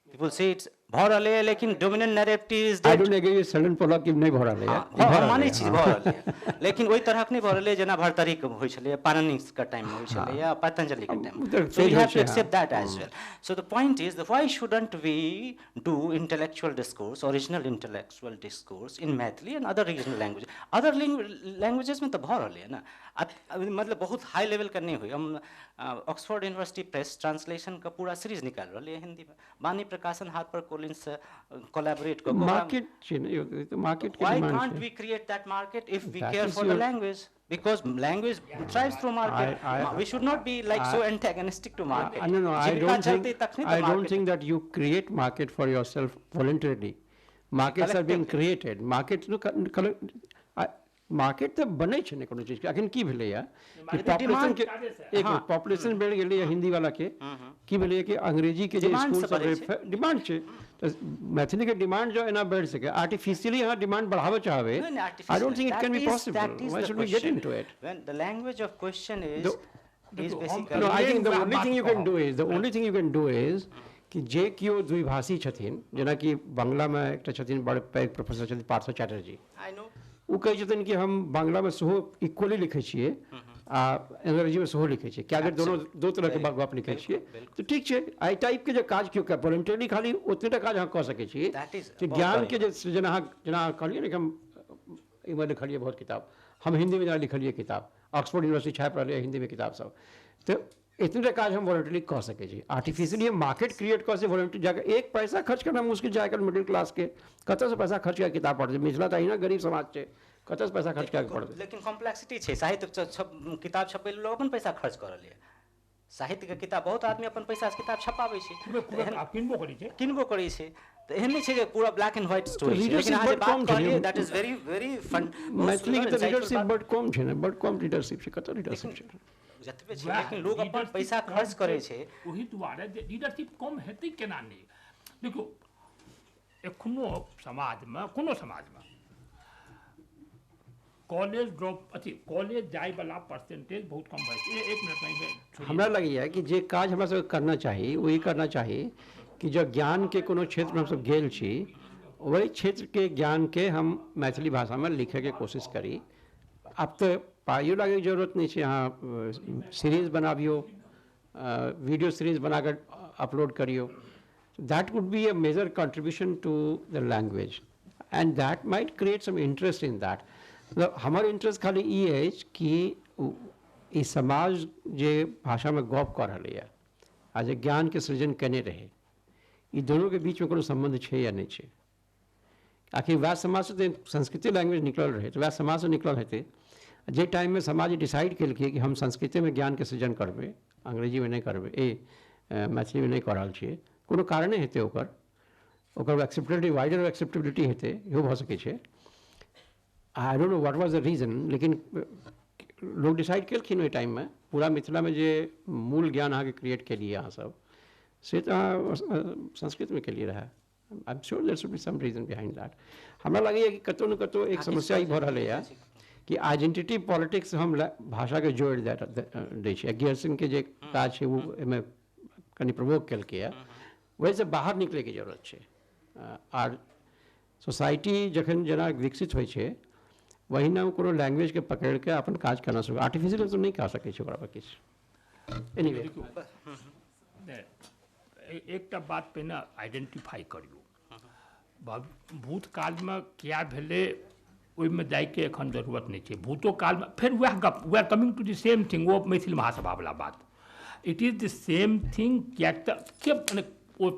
people say it's भऽ रहलै है, लेकिन dominant narrative is I that don't agree with Sheldon Pollock कि नहीं भऽ रहलै है। हम मानै छी भऽ रहलै है, लेकिन ओहि तरहक नहीं भऽ रहलै जेना भर्तरी के होइ छलै, पाणिनि के टाइम में होइ छलै या पतंजलि के टाइम में। So we have to accept that as well. So the point is that why shouldn't we do intellectual discourse, original intellectual discourse in Maithili and other regional languages? Other languages में तो भऽ रहलै है ना, मतलब बहुत high level का नहीं हुई। हम ऑक्सफोर्ड यूनिवर्सिटी प्रेस ट्रांसलेशन का पूरा सीरीज निकाल रही है हिंदी में, बानी प्रकाशन हार्पर कोलिन्स से कोलैबोरेट को मार्केट छै ने, तो मार्केट के why डिमांड can't छै। we create that market if we That care is for the your- language? Because language thrives through market. We should not be like so antagonistic to market. No, I Jeevika don't चलती think, तखनी तो I don't market- think that you create market for yourself voluntarily. Markets are being created. Markets market तो बनै छै ने कोनो चीज के। अखन की भेलै है कि पॉपुलेशन के एक पॉपुलेशन बढ़ गेलै है हिंदी वाला के, की भेलै कि अंग्रेजी के जे Demand स्कूल से बढ़ै सब डिमांड छै, तो मैथिली के डिमांड जो एना बढ़ सके, आर्टिफिशियली अहाँ डिमांड बढ़ावे चाहबे, No, I don't think it that can be is- possible. that is Why the should we get question. into it? When the language of question is The- is देखियौ, basically No, I think the वएह only बात thing you can कहब। do is, the only thing you can do is कि जे किओ द्विभाषी छथिन, जेना कि बांग्लामे एकटा छथिन बड़ पैघ प्रोफेसर छथिन पार्थ चैटर्जी, I know ओ कहै छथिन कि हम बांग्लामे सेहो इक्वली लिखै छियै आ अंग्रेजीमे सेहो लिखै छियै, क्या अगर दोनों दो तरह के गप लिखै छियै तो ठीक छै। एहि टाइप के जे काज केओ वॉलंटियरली खाली ओतने टा काज अहाँ कऽ सकै छी That is कि बहुत ज्ञान के बढ़िया। जे सृजन अहाँ कहलियै ने कि हम इमहर लिखलियै बहुत किताब, हम हिंदी में जेना लिखलियै किताब, ऑक्सफोर्ड यूनिवर्सिटी छापि रहलै है हिंदी में किताब सब, तो इतने टा काज हम वॉलंटियरली कऽ सकै छी। आर्टिफिशियली हम मार्केट क्रिएट कऽ से वॉलंटियर जाकर एक पैसा खर्च करना मुश्किल छै आजकल मिडिल क्लास के, कतऽ से पैसा खर्च कऽ किताब पढ़तै, मिथिला तऽ अहिना गरीब समाज छै, कतऽ से पैसा खर्च कऽ पढ़तै। लेकिन कॉम्प्लेक्सिटी छै, साहित्य किताब छपै लोग अपन पैसा खर्च कर रहलै है। साहित्य के किताब बहुत आदमी अपन पैसा से किताब छपाबै छै, आप किनबो करै छै। किनबो करै छै, तऽ एहन नहि छै जे पूरा ब्लैक एंड व्हाइट स्टोरी छै। लेकिन leadership अहाँ जे बड्ड कम बात छै कहलियै ने। That is very very fun. Maithili के लीडरशिप बड्ड कम छै ने, बड्ड कम लीडरशिप छै, कतऽ लीडरशिप छै। जतबे छै लेकिन लोग अपन पैसा खर्च करै छै। ओही दुआरे जे लीडरशिप कम हेतै केना नहि। देखियौ एखनो समाजमे, कोनो समाजमे कॉलेज ड्रॉप अथी कॉलेज जाइवला परसेंटेज बहुत कम भऽ छै। एक मिनट नहीं हमरा लगैए कि जे काज हमरा सबके करना चाही वही करना चाही कि जब ज्ञान के कोनो क्षेत्र में हमसब गेल छी वही क्षेत्र के ज्ञान के हम मैथिली भाषा में लिखे के कोशिश करी। आब तो पाइयो लागे के जरूरत नहीं है, अहाँ सीरीज बनाबियो, वीडियो सीरीज बनाकर अपलोड करियो, that would be a major contribution to the language and that might create some interest in that. मतलब हमार इंटरेस्ट खाली ये है कि ई समाज जे भाषा में गप कऽ रहलै है आ जे ज्ञान के सृजन केने रहे, ई दोनों के बीच में कोनो संबंध छै या नहीं छै। आखिर वएह समाज से तो संस्कृति लैंग्वेज निकल रहे, तो वएह समाज से निकल हेतै। जे टाइम में समाज डिसाइड केलकै कि हम संस्कृति में ज्ञान के सृजन करबै, अंग्रेजी में नहीं करबै, मैथिली में नहीं कऽ रहल छियै, कोनो कारणे हेतै ओकर एक्सेप्टेबिलिटी, वाइडर एक्सेप्टेबिलिटी हेतै, इहो भऽ सकै छै। I don't know what was the reason, लेकिन लोग डिसाइड केलखिन ओहि टाइम में पूरा मिथिला में जे मूल ज्ञान अहाँके क्रिएट केलिए अहाँ सब से तऽ अहाँ संस्कृत में केलिए रहे। I am sure there should be some reason behind that. हमरा लगैए कि कतौ न कतौ एक समस्या ई भऽ रहलै है कि आइडेंटिटी पॉलिटिक्स हम भाषा के जोड़ि दै छै। गियर सिंह के जे काज छै वो एहिमे कनि प्रवोक केलकै है, वही से बाहर निकले के जरूरत छै। आर सोसाइटी जखन जेना विकसित होइ छै वही ना कोनो लैंग्वेज के पकड़ के अपन काज करना शुरू, आर्टिफिशियल तो नहीं कह सकै छै ओकरा पर किछु। एनीवे एकटा बात पहिने आइडेंटिफाई करियौ, भूतकालमे क्या भेलै ओहिमे जाइके एखन जरूरत नहीं छै। भूतो कालमे फेर वएह गप, we are coming to the same thing, वो मैथिल महासभावला बात, it is the same thing. किएक तऽ मने ओ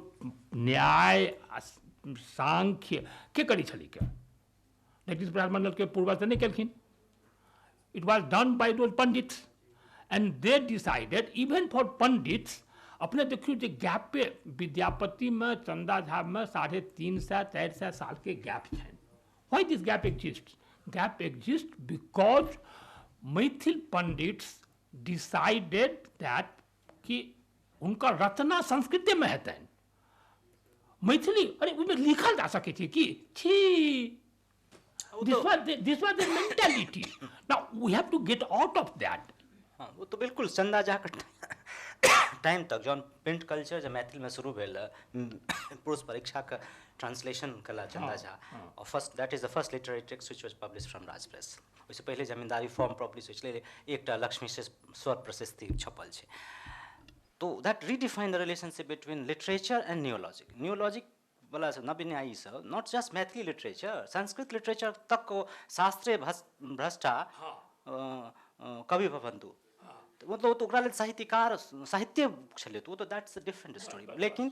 न्याय सांख्य के करै छलै के ब्रिटिश ब्राह्मण के पूर्वज नहीं केलखिन। It was done by those pandits and they decided even for pandits. अपने देखियो जे गैप पे विद्यापति में चंदा झा में 350-400 साल के गैप है। Why this gap exist? Gap exist because Maithil pandits decided that कि उनका रचना संस्कृत में हेतनि, मैथिली अरे उसमें लिखल जा सके कि छी। This was their mentality. Now we have to get out of that. हाँ वो तो बिल्कुल चंदा झा टाइम तक जौन प्रिंट कल्चर जब मैथिल में शुरू भेल पुरुष परीक्षा का ट्रांसलेशन कला चंदा झा, और first that is the first literary text which was published from Raj press. ओहिसँ पहले जमींदारी फॉर्म पब्लिश होइ छलै, एकटा लक्ष्मी से स्वर प्रशस्ति छपल छै। तो that redefine the relationship between literature and new logic. New logic वाला नवीन्यायी सब not just Maithili literature, Sanskrit literature तक को शास्त्रे भ्रष्टा कवि भवन्तु, मतलब तो ओकरा लेल साहित्यकार साहित्य छलै, तो वो तो दैट्स अ डिफरेंट स्टोरी। लेकिन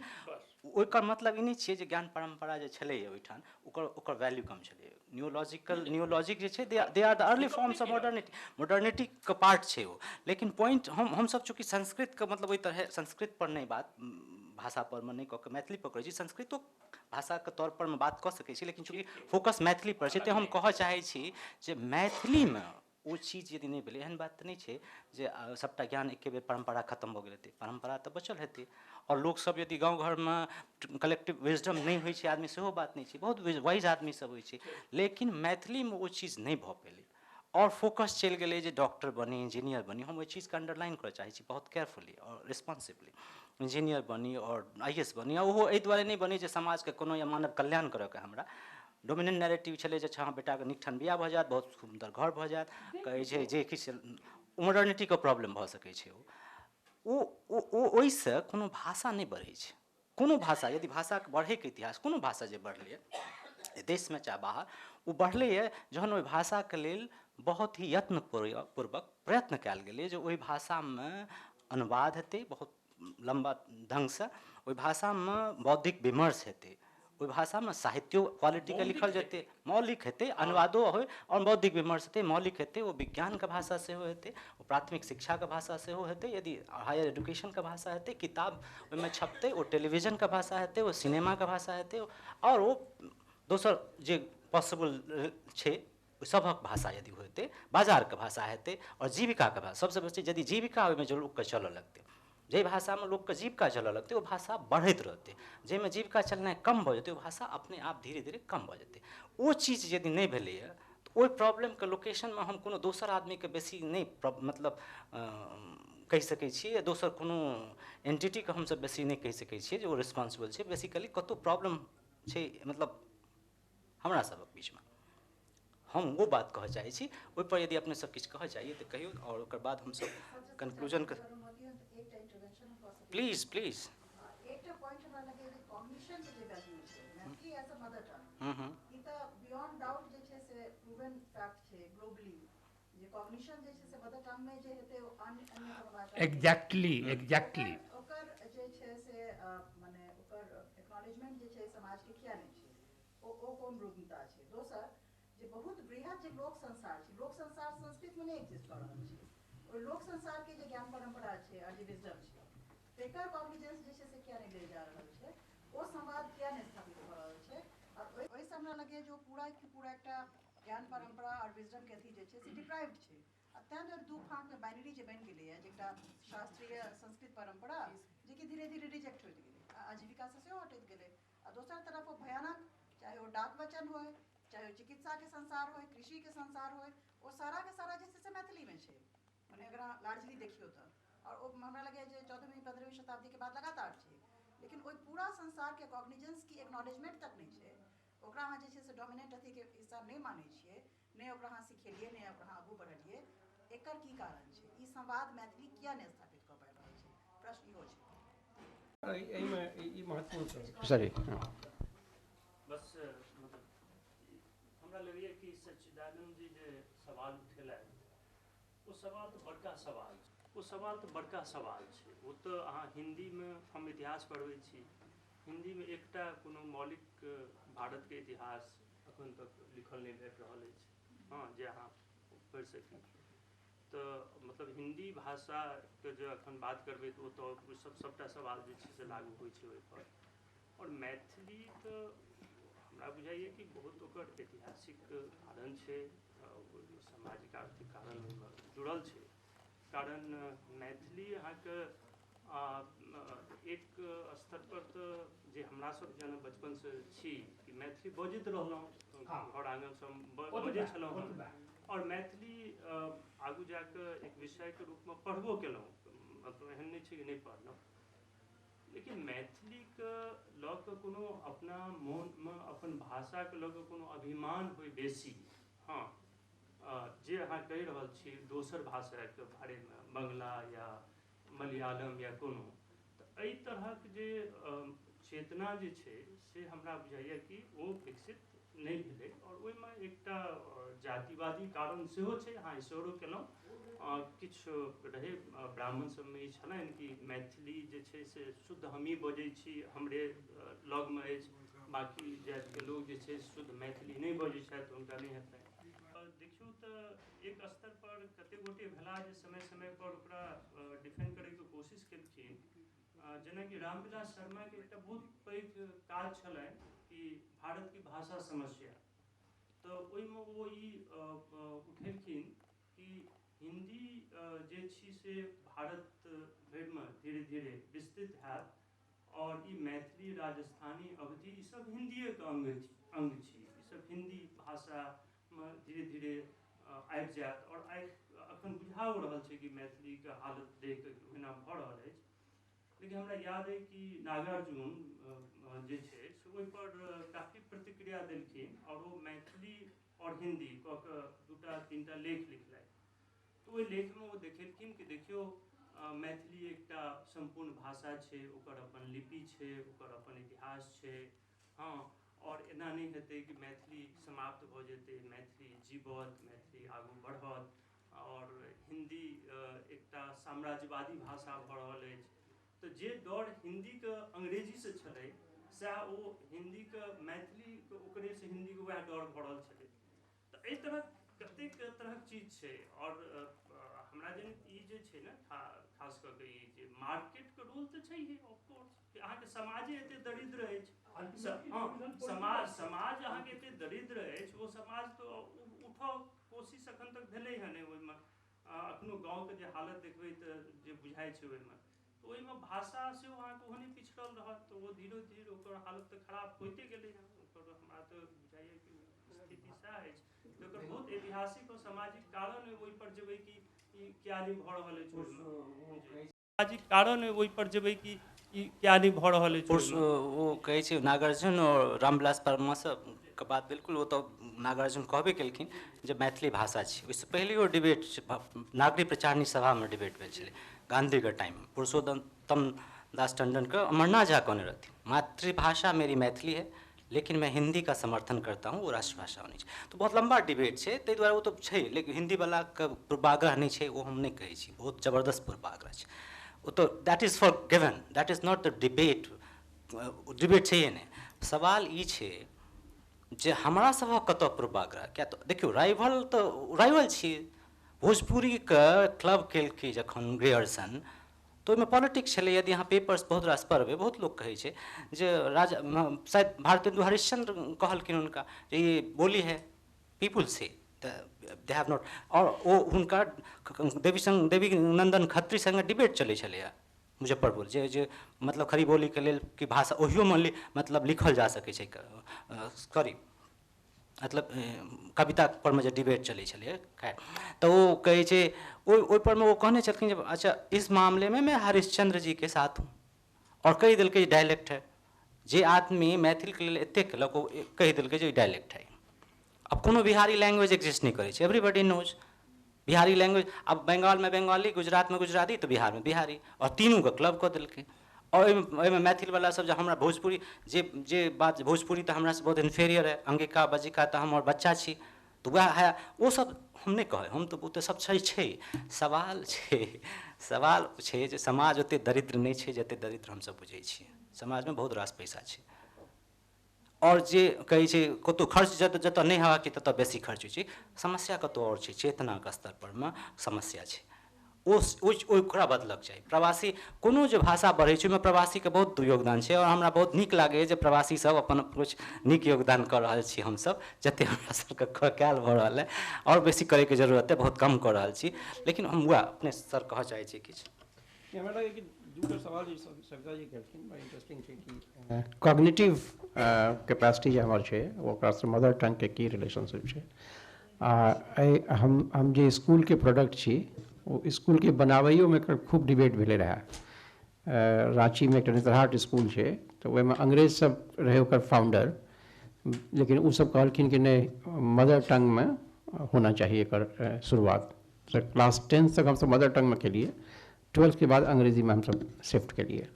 ओकर मतलब ई नहीं छै जे ज्ञान परंपरा जे छलै ओहिठाम ओकर वैल्यू कम छलै। न्यूलॉजिक जे छै they are the early forms of modernity के पार्ट छै वो। लेकिन पॉइंट हम सब चूँकि संस्कृत के मतलब ओहि तरह संस्कृत पर नहीं बात भाषा पर में नहीं कऽ के मैथिली पर करै छी, संस्कृतो भाषा के तौर पर में बात कऽ सकै छी, लेकिन चूँकि फोकस मैथिली पर छै, तो हम कहऽ चाहै छी जे मैथिली में वो चीज यदि नहीं भेलै, एहन बात तऽ नहीं छै जे सबटा ज्ञान एके बेर परंपरा खत्म भऽ गेल हेतै, परंपरा तऽ बचल हेतै। और लोग सब यदि गाँव घर में कलेक्टिव विजडम नहीं होइ छै आदमी, सेहो बात नहीं छै, बहुत वाइज आदमी सब होइ छै, लेकिन मैथिली में वो चीज नहीं भऽ पेलै। और फोकस चल गए जे डॉक्टर बनी इंजीनियर बनी। हम ओहि चीज़के अंडरलाइन करऽ चाहै छी बहुत केयरफुली और रिस्पॉन्सिबली। इंजीनियर बनी और IAS बनी, आ ओहो एहि दुआरे नहीं बनी जे समाजके कोनो या मानव कल्याण करऽके हमरा डोमिनेंट नैरेटिव छलै जे अच्छा हाँ बेटाके नीकठाम बियाह भऽ जायत, बहुत सुन्दर घर भऽ जायत, कहै छै जे किछु मॉडर्निटीके प्रॉब्लम भऽ सकै छै। ओहिसँ कोनो भाषा नहीं बढ़ै छै। कोनो भाषा यदि भाषाके बढ़ैके इतिहास, कोनो भाषा जे बढ़लै देशमे चाहे बाहर, ओ बढ़लैए जहन ओहि भाषाके लेल बहुत ही यत्नपूर्वक प्रयत्न कयल गेलै जे ओहि भाषामे अनुवाद हेतै बहुत लम्बा ढङ्गसँ, ओहि भाषामे बौद्धिक विमर्श हेतै, ओहि भाषामे साहित्यो क्वालिटीके लिखल जेतै, मौलिक हेतै, अनुवादो होइ और बौद्धिक विमर्श हेतै, मौलिक हेतै, ओ विज्ञानके भाषा सेहो हेतै, ओ प्राथमिक शिक्षाके भाषा सेहो हेतै, यदि हायर एजुकेशनके भाषा हेतै, किताब ओहिमे छपतै, ओ टेलीविजनके भाषा हेतै, ओ सिनेमाके भाषा हेतै, और ओ दोसर जे पॉसिबल छै सभक भाषा यदि होतै, बाजारके भाषा हेतै और जीविकाके भाषा। सबसँ बेसी यदि जीविका ओहिमे जो लोकके चलऽ लगतै, जाहि भाषामे लोकके जीविका चलऽ लगतै ओ भाषा बढ़ैत रहतै, जाहिमे जीविका चलनाइ कम भऽ जेतै ओ भाषा अपने आप धीरे धीरे कम भऽ जेतै। ओ चीज यदि नहि भेलैए तऽ ओहि प्रॉब्लमके लोकेशनमे हम कोनो दोसर आदमीके बेसी नहि मतलब कहि सकै छियै, या दोसर कोनो एंटिटीके हमसब बेसी नहि कहि सकै छियै जे ओ रिस्पॉन्सिबल छै। बेसिकली कतहु प्रॉब्लम छै मतलब हमरा सभक बीचमे, हम वो बात कहऽ चाहै छी। ओहिपर यदि अपने सब किछु कहऽ चाहिए तऽ कहियौ, और ओकर बाद हमसब कंक्लूजन कर। Please please. एकटा पॉइंट हमरा लगे जे कॉग्निशन के जे वैल्यू छै, Maithili as a mother tongue, ई तऽ बियॉन्ड डाउट जे छै से प्रूवन फैक्ट छै ग्लोबली, जे कॉग्निशन जे छै से मदर टंग में जे हेतै अन्य कोनो भाषा एग्जैक्टली ओकर जे छै से माने ओकर एक्नॉलेजमेंट जे छै समाजके किया नहीं छै, ओ कोन रूपता छै। दोसर जे बहुत बृहद जे लोक संसार छै, लोक संसार संस्कृत में नहीं एग्जिस्ट कऽ रहल छै, ओहि लोक संसार के जे ज्ञान परंपरा छै और जे विजडम छै तेकर कॉग्निजेंस जे छै से किया नहीं लेल जा रहल छै, ओ संवाद किया नहीं स्थापित भऽ रहल छै। और ओहिसँ हमरा लगैए जे पूरा के पूरा एकटा ज्ञान परंपरा और विजडम के अथी जे छै से डिप्राइव्ड छै। आ तेँ दुआरे दू फाँकमे बाइनरी जे बनि गेलैए, जेकटा शास्त्रीय संस्कृत परंपरा जेकि धीरे धीरे रिजेक्ट होइत गेलै, आजीविकासँ सेहो हटैत गेलै, आ दोसर तरफ ओ भयानक, चाहे ओ डाक वचन होय, चाहे ओ चिकित्साके संसार होय, कृषिके संसार होय, ओ सारा के सारा जे छै से मैथिलीमे छै, मने अगर अहाँ लार्जली देखियौ तऽ। और ओ हमरा लगैए जे 14वीं 15वीं शताब्दी के बाद लगातार छै, लेकिन ओहि पूरा संसारके कॉग्निजेंस की एक्नॉलेजमेंट तक नहीं छै, ओकरा अहाँ जे छै से डोमिनेंट अथीके हिस्सा नहीं मानै छियै, नहीं ओकरा अहाँ सिखेलियै, नहीं ओकरा अहाँ आगू बढ़लियै। एकर की कारण छै, ई संवाद मैथिली किया नहीं स्थापित कऽ पाबि रहल छै, प्रश्न इहो छै। एहिमे ई महत्वपूर्ण छै। सॉरी बस मतलब हमरा लगैए कि सच्चिदानंद जी जे सवाल उठेलथि ओ सवाल तऽ बड़का सवाल छै, ओ सवाल तऽ बड़का सवाल छै। ओ तऽ अहाँ हिन्दीमे हम इतिहास पढ़बै छी, हिन्दीमे एकटा कोनो मौलिक भारतके इतिहास एखन तक लिखल नहि भेट रहल अछि, हाँ जे अहाँ पढ़ि सकी। तऽ मतलब हिंदी भाषाके जे एखन बात करबै तऽ ओ तऽ सबटा सवाल जे छै से लागू होइ छै ओहिपर। और मैथिली तऽ हमरा बुझाइए कि बहुत ओकर ऐतिहासिक कारण छै, सामाजिक आर्थिक कारण ओहिमे जुड़ल छै। कारण मैथिली अहाँके एक स्तर पर तऽ जे हमरा सब जेना बचपनसँ छी कि मैथिली बजैत रहलहुँ, घर आङ्गनसँ हम बजै छलहुँ हँ, और मैथिली आगू जाकऽ एक विषयके रूपमे पढ़बो केलहुँ, मतलब एहन नहि छै कि नहि पढ़लहुँ। लेकिन मैथिलीके लऽ कऽ कोनो अपना मोनमे अपन भाषाके लऽ कऽ कोनो अभिमान होइ बेसी, हाँ जे अहाँ कहि रहल छी दोसर भाषाके बारेमे, बंगला या मलयालम या कोनो, तऽ एहि तरहक जे चेतना जे छै से हमरा बुझाइए कि ओ विकसित नहि भेलै। और ओहिमे एकटा जातिवादी कारण सेहो छै, अहाँ इशारो केलहुँ, किछु रहै ब्राह्मण सबमे ई छलनि कि मैथिली जे छै से शुद्ध हमही बजै छी, हमरे लगमे अछि, बाकी जातिके लोक जे छै शुद्ध मैथिली नहि बजै छथि, हुनका नहि हेतनि। देखियौ तऽ एक स्तर पर कतेक गोटे भेला जे समय समय पर ओकरा डिफेंड करैके कोशिश केलखिन, जेनाकि रामविलास शर्माके एकटा बहुत पैघ काज छलनि कि भारतके भाषा समस्या। तऽ ओहिमे ओ ई उठेलखिन कि हिंदी जे छी से भारत भरिमे धीरे धीरे विस्तृत हैत, और ई मैथिली, राजस्थानी, अवधी ई सब हिंदिएके अंग छी, ई सब हिंदी भाषामे धीरे धीरे आबि जायत आओर आइ एखन बुझाओ रहल छै कि मैथिलीके हालत देख ओहिना भऽ रहल अछि। लेकिन हमरा याद अइ कि नागार्जुन जे छै से ओहिपर काफी प्रतिक्रिया देलखिन आओर ओ मैथिली आओर हिंदी कऽ कऽ 2-3टा लेख लिखलथि। तऽ ओहि लेखमे ओ देखेलखिन कि देखियौ मैथिली एकटा सम्पूर्ण भाषा छै, ओकर अपन लिपि छै, ओकर अपन इतिहास छै। हाँ, और एना नहीं हेतै कि मैथिली समाप्त भऽ जेतै, मैथिली जीवत, मैथिली आगू बढ़त और हिंदी एकटा साम्राज्यवादी भाषा भऽ रहल अछि। तऽ जे डर हिंदीके अंग्रेजीसँ छलै सएह ओ हिंदीके मैथिलीके ओकरेसँ हिंदीके वएह डर भऽ रहल छलै। तऽ एहि तरह कतेक तरहक चीज छै। और हमरा जन ई जे छै ने खास कऽ कऽ ई जे मार्केटके रोल तऽ छैहे ऑफकोर्स, कि अहाँके समाजे एतेक दरिद्र अछि। हाँ, समाज अहाँके एतेक दरिद्र अछि, ओ समाज तऽ उठऽ कोशिश एखन तक भेलै हँ नहि ओहिमे। एखनो गाँवके जे हालत देखबै तऽ जे बुझाइ छै ओहिमे, तऽ ओहिमे भाषा सेहो अहाँके ओहने पिछड़ल रहत, तऽ ओ धीरे धीरे ओकर हालत तऽ खराब होइते गेलै हँ। ओकर हमरा तऽ बुझाइए कि स्थिति सएह अछि। तऽ ओकर बहुत ऐतिहासिक और सामाजिक कारण ओहिपर जेबै कि ई किया नहि भऽ रहल अछि ओहिमे, सामाजिक कारण ओहिपर जेबै कि ई किया नहि भऽ रहल अछि ओहिमे। ओ कहै छै नागार्जुन और रामविलास वर्मासँ के बात बिल्कुल, वो तो नागार्जुन कहबे केलखिन जे मैथिली भाषा छै। ओहिसँ पहिलेओ डिबेट नागरिक प्रचारणी सभामे डिबेट भेल छलै गांधीके टाइममे। पुरुषोत्तम दास टंडनके अमरनाथ झा कहने रहथिन, मातृभाषा मेरी मैथिली है लेकिन मैं हिंदी का समर्थन करता हूँ, वो राष्ट्रभाषा होनी चाहिए। तो बहुत लंबा डिबेट छै, ताहि दुआरे ओ तऽ छै। लेकिन हिंदीवलाके पूर्वाग्रह नहि छै, ओ हम नहि कहै छी, बहुत जबरदस्त पूर्वाग्रह छै ओ तो। That is for given, that is not the debate. Debate छैहे नहि। सवाल ई छै जे हमरा सभक कतऽ पूर्वाग्रह। क्या तऽ देखियौ, राइवल तऽ राइवल छियै। भोजपुरीके क्लब केलकै जखन ग्रेयर्सन, तो ओहिमे पॉलिटिक्स छलै। यदि अहाँ पेपर्स बहुत रास पढ़बै, बहुत लोक कहै छै जे राजा शायद भारतेंदु हरिश्चंद्र कहलखिन हुनका जे ये बोली है पीपुल से, दे हैव नॉट। और ओ हुनका देवी नंदन खत्री संगे डिबेट चलै छलैए मुजफ्फरपुर, जे मतलब खड़ी बोलीके लेल कि भाषा ओहियोमे मतलब लिखल जा सकै छै। सॉरी, मतलब कविता परमे जे डिबेट चलै छलै, खैर। तऽ ओ कहै छै ओहिपरमे ओ कहने छलखिन जे अच्छा इस मामले में मैं हरिश्चंद्र जी के साथ हूँ, और कहि देलकै डायलेक्ट है। जे आदमी मैथिलके लेल एतेक केलक ओ कहि देलकै जे डायलेक्ट है। अब कोनो बिहारी लैंग्वेज एग्जिस्ट नहीं करै छै, एवरीबडी नोज बिहारी लैंग्वेज। अब बंगाल में बंगाली, गुजरात में गुजराती, तो बिहार में बिहारी, और तीनों के क्लब कऽ देलकै। और ओहिमे मैथिलवला सब जे हमरा भोजपुरी जे बात भोजपुरी तऽ हमरासँ बहुत इन्फीरियर है, अंगिका बजिका तऽ हमर बच्चा छी, तऽ वएह है। ओ सब हम नहि कहै, हम तऽ ओ तऽ सब छै। सवाल छै जे समाज ओतेक दरिद्र नहि छै जतेक दरिद्र हमसब बुझै छियै। समाजमे बहुत रास पैसा छै। और जे कहै छै कतहु खर्च जतऽ नहि हेबाक छै ततऽ बेसी खर्च होइ छै। समस्या कतहु आओर छै, चेतनाके स्तर परमे समस्या छै। ओकरा बदलक चाही। प्रवासी कोनो जे भाषा बढ़ै छै ओहिमे प्रवासीके बहुत योगदान छै। और हमरा बहुत नीक लागैए जे प्रवासी सब अपन किछु नीक योगदान कऽ रहल छी हमसब, जतेक हमरा सबके कएल भऽ रहल है। और बेसी करैके जरूरत है, बहुत कम कऽ रहल छी। लेकिन हम वएह अपने सर कहऽ चाहै छी किछु। हमरा लगैए कि दूटा सवाल जे सविता जी केलखिन बड़ा इंटरेस्टिंग छै कि कॉग्निटिव कैपेसिटी जे हमर छै ओकरासँ मदर टंगके की रिलेशनशिप छै। हम जे स्कूलके प्रोडक्ट छी, ओ स्कूलके बनाबैयोमे एकर खूब डिबेट भेलै रहए। राँचीमे एकटा नेतरहाट स्कूल छै, तऽ ओहिमे अंग्रेज सब रहै ओकर फाउंडर, लेकिन ओ सब कहलखिन कि नहीं मदर टंगमे होना चाहिए एकर शुरुआत। तऽ क्लास 10 तक हमसब मदर टंगमे केलिए, 12th के बाद अंग्रेजीमे हमसब शिफ्ट केलिए।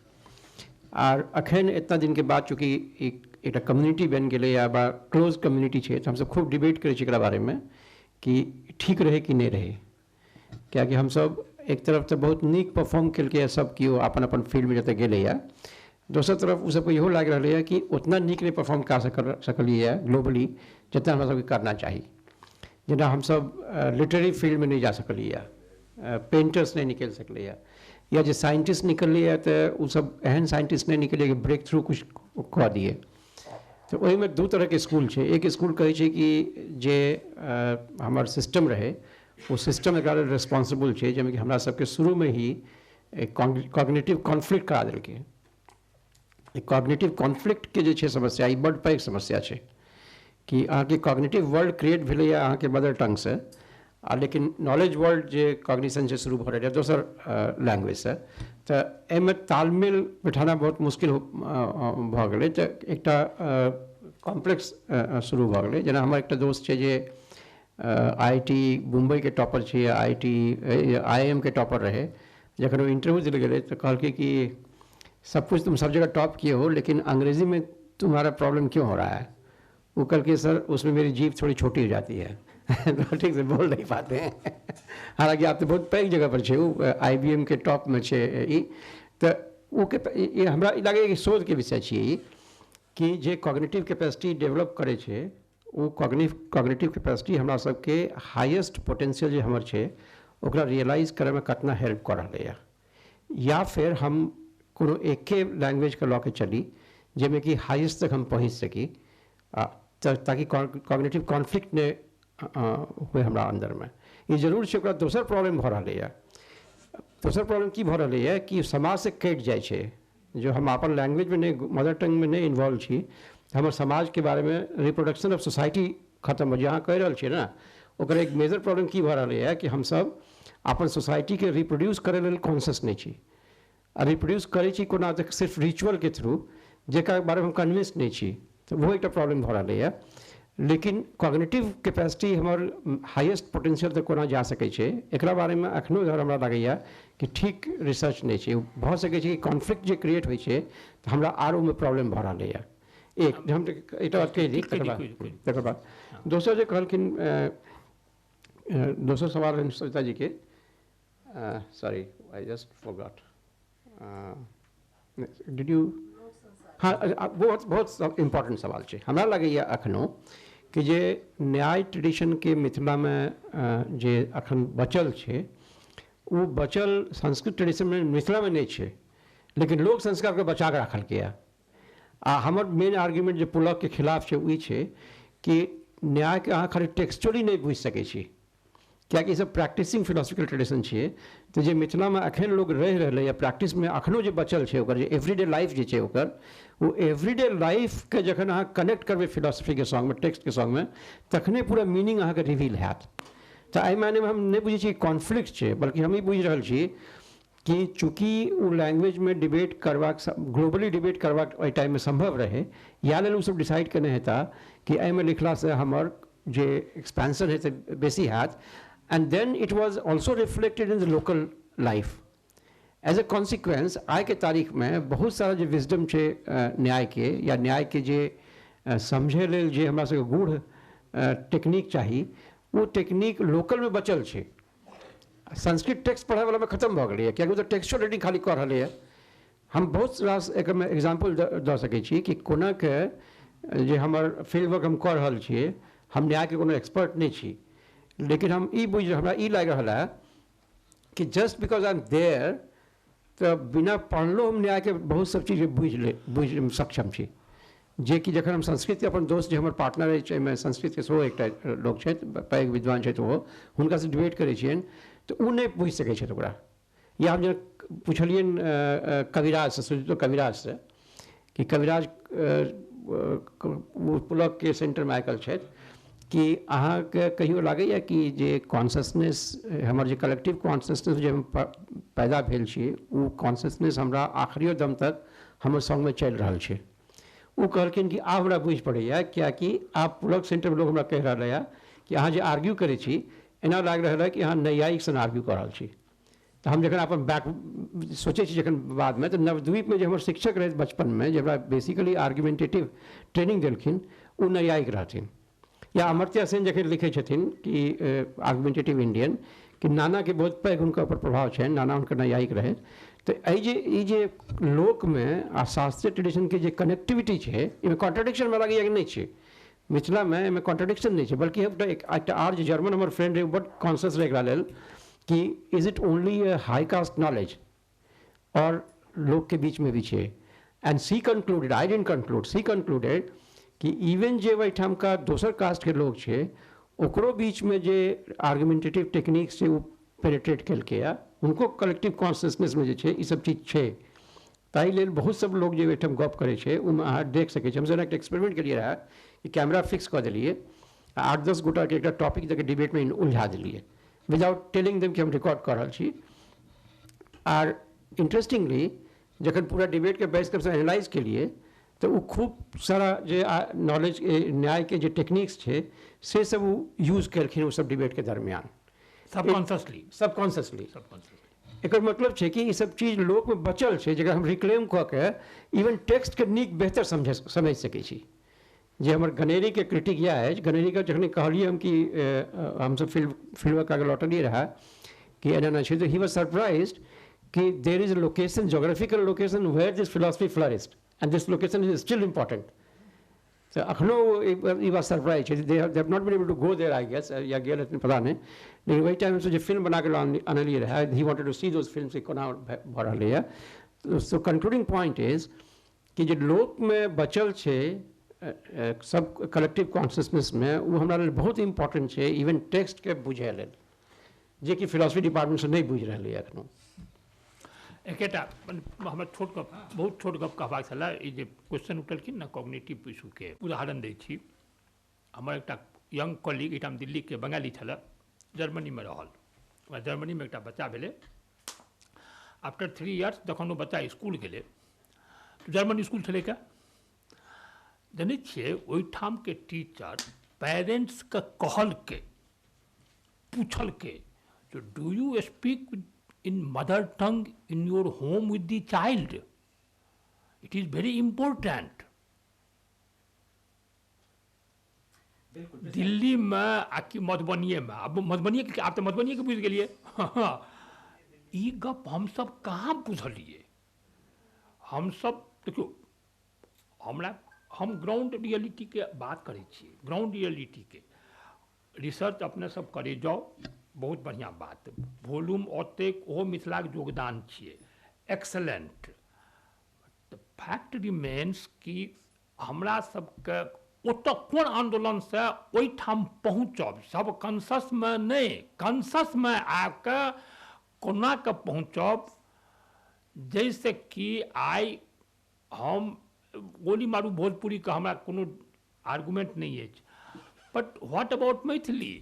आर अखन इतना दिनके बाद चूँकि एकटा कम्युनिटी बनि गेलै या बड़ा क्लोज कम्युनिटी छै, तऽ हमसब खूब डिबेट करै छी एकरा बारेमे कि ठीक रहे कि नहीं रहे। किएकि हमसब एक तरफ तऽ बहुत नीक परफॉर्म केलकै सब केओ अपन अपन फील्डमे जतऽ गेलैए, दोसर तरफ ओ सबके इहो लागि रहलैए कि उतना नीक नहीं परफॉर्म कऽ सकलिए ग्लोबली जितना हमरा सबके करना चाही। जेना हमसब लिटरेरी फील्डमे नहीं जा सकलिए, पेंटर्स नहीं निकलि सकलैए, या जे साइंटिस्ट निकलैए तऽ ओ सब एहन साइंटिस्ट नहीं निकलैए कि ब्रेक थ्रू कुछ कऽ दिए। तऽ ओहिमे दू तरहके स्कूल छै। एक स्कूल कहै छै कि जे हमर सिस्टम रहै वो सिस्टम एकरा लेल रिस्पॉन्सिबल छै, जाहिमे कि हमरा सबके शुरूमे ही कॉग्निटिव कॉन्फ्लिक्ट करा देलकै। कॉग्निटिव कॉन्फ्लिक्टके जे छै समस्या, ई बड्ड पैघ समस्या छै कि अहाँके कॉग्निटिव वर्ल्ड क्रिएट भेलैए अहाँके मदर टंगसँ, लेकिन नॉलेज वर्ल्ड जे कॉग्निशन से शुरू भऽ रहल दोसर लैंग्वेज से तो एहिमे तालमेल बैठाना बहुत मुश्किल भऽ गेलै। तऽ एकटा कॉम्प्लेक्स शुरू भऽ गेलै। जेना हमर एकटा दोस्त छै जे IIT मुंबई के टॉपर छै, IIM के टॉपर रहे। जखन वो इंटरव्यू दिल गए तो कहलकै कि सब कुछ तुम सब जगह टॉप किए हो लेकिन अंग्रेज़ी में तुम्हारा प्रॉब्लम क्यों हो रहा है। वो कल के सर उसमें मेरी जीभ थोड़ी छोटी हो जाती है तो ठीक से बोल नहीं पाते हैं। हालांकि आप तो बहुत पैघ जगह पर छे, वो IBM के टॉप में छे ई। तो वो के ये हमरा लगे कि शोध के विषय छिए ई कि जे कॉग्निटिव कैपेसिटी डेवलप करे छे वो कॉग्निटिव कैपेसिटी हमरा सबके हाईएस्ट पोटेंशियल जे हमर छे ओकरा रियलाइज करे में कितना हेल्प कर रहा है। या फिर हम कोनो एके लैंग्वेज के लऽ के चली जेमें कि हाईएस्ट तक हम पहुँच सकी ताकि कॉग्निटिव कॉन्फ्लिक्ट ने हुए हमरा अंदर में। ये जरूर छै ओकरा दोसर प्रॉब्लम भऽ रहलै है। दोसर प्रॉब्लम की भऽ रहलै है कि समाज से कटि जाइ छै। जो हम अपन लैंग्वेज में नहीं, मदर टंग में नहीं इन्वॉल्व छी, हमर समाज के बारे में रिप्रोडक्शन ऑफ सोसाइटी खत्म हो जहाँ कहि रहल छियै ना ओकर एक मेजर प्रॉब्लम की भऽ रहलै है कि हम सब अपन सोसाइटी के रिप्रोड्यूस करे लेल कॉन्शियस नहीं छी। आ रिप्रोड्यूस करे छी कोना तक सिर्फ रिचुअल के थ्रू जेका बारे में हम कन्विंस नहीं छी। तो वो एक प्रॉब्लम भऽ रहलै है। लेकिन कॉग्निटिव कैपेसिटी हमर हाईएस्ट पोटेंशियल तक कोना जा सकै छै एकरा बारे में अखनो हमरा लगैया कि ठीक रिसर्च नहीं छै। भऽ सकै छै कि कॉन्फ्लिक्ट जे क्रिएट होइ छै तऽ हमरा आरो में प्रॉब्लम भऽ रहलै है। एक हम एकटा बात कहि दी तकर बाद दोसर जे कहलखिन दोसर सवाल रहनि सविता जी के, sorry I just forgot, did you, हाँ बहुत बहुत इम्पोर्टेंट सवाल है। हमरा लगैया अखनो कि जे न्याय ट्रेडिशन के मिथिला में जे अखन बचल है वो बचल संस्कृत ट्रेडिशन में मिथिला में नहीं है लेकिन लोक संस्कार के बचा के रखल के। हमर मेन आर्ग्यूमेंट जो पुलक के खिलाफ है वो है कि न्याय के अहाँ खाली टेक्सचुअली नहीं बुझ सकै छी कियाकि सब प्रैक्टिसिंग फिलोसफिकल ट्रेडिशन है। तो जे मिथिला में अखन लोग रह रहे हैं प्रैक्टिस में अखनो जो बचल है ओकर जे एवरीडे लाइफ जे है ओकर वो एवरीडे लाइफ के जखन अहाँ कनेक्ट करबे फिलोसफी के सॉन्ग में टेक्स्ट के सॉन्ग में तखने पूरा मीनिंग अहाँ के रिवील हैत। तो एहि मायने में हम नहीं बुझे छी कॉन्फ्लिक्ट है बल्कि हम ही बुझ रहल छी कि चूँकि वो लैंग्वेज में डिबेट करवाक ग्लोबली डिबेट करवाक ओहि टाइम में संभव रहे या लेल सब डिसाइड करने हेता कि एहिमे लिखला से हमर जे एक्सपेंशन है तो बेसी हैत। And then it was also reflected in the local life. As a consequence आइ के तारीख में बहुत सारा जो विजडम है न्याय के या न्याय के जे समझे लेल जे हमरा सबके गूढ़ टेक्निक चाहिए वो टेक्निक लोकल में बचल है। संस्कृत टेक्स्ट पढ़े वाला में खत्म भऽ गेलै कियाकि तो टेक्सचुअल रीडिंग खाली कर रहे हैं। हम बहुत रास एक एग्जाम्पल दऽ सकै छी कि कोना के जे हमर फील्ड वर्क हम कर रहल छियै हम न्याय के कोनो एक्सपर्ट नहीं छी लेकिन हम ई बुझ हमरा ई लागि रहल है कि just because I am there तो बिना पढ़लो हम न्याय के बहुत सब चीज़ बुझ सक्षम छी। जे कि जखन हम संस्कृत के अपन दोस्त जे हमर पार्टनर अछि एहिमे संस्कृत के सेहो एकटा लोक छथि पैघ विद्वान छथि ओहो हुनका से डिबेट करै छियनि तो वो नहीं बुझ सकै छथि ओकरा। या हम जे पुछलियनि कविराज से सुजीतो कविराज से कि कविराज पुलक के सेंटर में आइकल छथि कि अहाँके कहियो लागैए कि जे कॉन्शसनेस हमर जे कलेक्टिव कॉन्शसनेस जे हम पैदा भेल छियै वो कॉन्शसनेस हमरा आखिरियो दम तक हमर संग में चलि रहल छै। वो कहलखिन कि आब हमरा बुझि पड़ैए कियाकि आब पुलक सेंटर में लोग हमरा कहि रहल है कि अहाँ जे आर्ग्यू करै छी एना लागि रहल है कि अहाँ न्यायिक सन आर्ग्यू कर रहल छी। तो हम जखन अपन बैक सोचे छी जखन बाद में तो नवद्वीप में जो हमर शिक्षक रहे बचपन में जो बेसिकली आर्ग्यूमेंटेटिव ट्रेनिंग देलखिन वो न्यायिक रहथिन। या अमर्त्य सेन जखन लिखे छथिन कि आर्ग्यूमेंटेटिव इंडियन कि नाना के बहुत पैघ उनका ऊपर प्रभाव है, नाना उनका न्यायिक रहे। तो ये लोक में आ शास्त्रीय ट्रेडिशन के जे कनेक्टिविटी है इनमें कॉन्ट्रडिक्शन में लगे कि नहीं है। मिथिला में इनमें कॉन्ट्रडिक्शन नहीं है बल्कि एक आर जो जर्मन हमारे फ्रेंड है बट कॉन्शियस रह एकरा लेल कि is it only a high caste knowledge और लोग के बीच में भी है। And she concluded I didn't conclude she concluded कि इवन जे वहीठाम का दोसर कास्ट के लोग है ओकरो बीच में जे आर्गुमेंटेटिव टेक्निक से वो पेनिट्रेट केलकै या उनको कलेक्टिव कॉन्शियसनेस में जे छै ई सब चीज है। ताहि लेल बहुत सब लोग जे एहिठाम गप करे छै ओहिमे अहाँ देख सकै छी। हम एक एक्सपेरिमेंट केलिए रहा कि कैमरा फिक्स कऽ देलिए 8-10 गोटा के एक टॉपिक देके डिबेट में उलझा दिलिए विदाउट टेलिंग देम कि हम रिकॉर्ड कर रहा छी। आर इंटरेस्टिंगली जखन पूरा डिबेट के बैस कर एनालाइज के लिए तो वो खूब सारा जो नॉलेज न्याय के जो टेक्निक्स छे से सब वो यूज करखिन वो सब डिबेट के दरमियान सबकॉन्शियसली सबकॉन्शियसली। एक मतलब है कि ये सब चीज लोक में बचल है जगह हम रिक्लेम कऽ के इवन टेक्स्ट के नीक बेहतर समझ सकै छी। जे हमर गनेरी के क्रिटिक यह है, गनेरी के जखन कहलिए हम कि हम सब फिल्म का लौटलिए रहा कि एना छै तो ही वाज सरप्राइज्ड कि there is a location, geographical location where this philosophy flourished and this location is still important. तो अखनो ई बात सरप्राइज है, they have not been able to go there I guess, या गेल हथिन पता नहीं, लेकिन वही टाइम से जो फिल्म बना के आनलिए रहा, he wanted to see those films कोना भऽ रहलै है। सो कंक्लूडिंग पॉइंट इज कि जो लोक में बचल छै सब कलेक्टिव कॉन्शियसनेस में वो हमरा लेल बहुत इम्पोर्टेंट है इवन टेक्स्ट के बुझे लेल, जे कि फिलॉसफी डिपार्टमेंट से नहीं बुझ रही है एखनो। एकेटा हमर छोट गप, बहुत छोट गप कहबाक छलै, ई जे क्वेश्चन उठलखिन ने कॉग्निटिव इशू के उदाहरण दै छी। हमर एकटा यंग कॉलीग एहिठाम दिल्ली के बंगाली छलै, जर्मनी में रहल, जर्मनी में एकटा बच्चा भेलै। आफ्टर 3 इयर्स जखन वो बच्चा स्कूल गेलै तो जर्मन स्कूल छलै का जनै छियै, ओहिठाम के टीचर पेरेंट्स के कहलकै, पूछलकै जो do you speak in mother tongue in your home with the child, it is very important। Delhi में आकि मधुबनी में, अब मधुबनी के आप तो मधुबनी के बुझ गेलिए, ई गप हम सब कहाँ बुझलिए। हम सब देखियो, हमरा हम ग्राउंड रियलिटी के बात करै छियै, ग्राउंड रियलिटी के रिसर्च अपने सब करे जाओ, बहुत बढ़िया बात, वॉल्यूम ओतेक ओहो मिथिलाक योगदान छियै, एक्सेलेंट। द फैक्ट रिमेन्स कि हमरा सबके ओतऽ कोन आंदोलन से ओहिठाम पहुँचब, सब कॉन्शस में नहीं, कॉन्शस में आके कोना के पहुँचब जैसे कि आई हम गोली मारू भोजपुरी का हमरा कोनो आर्गुमेंट नहीं है, but what about Maithili,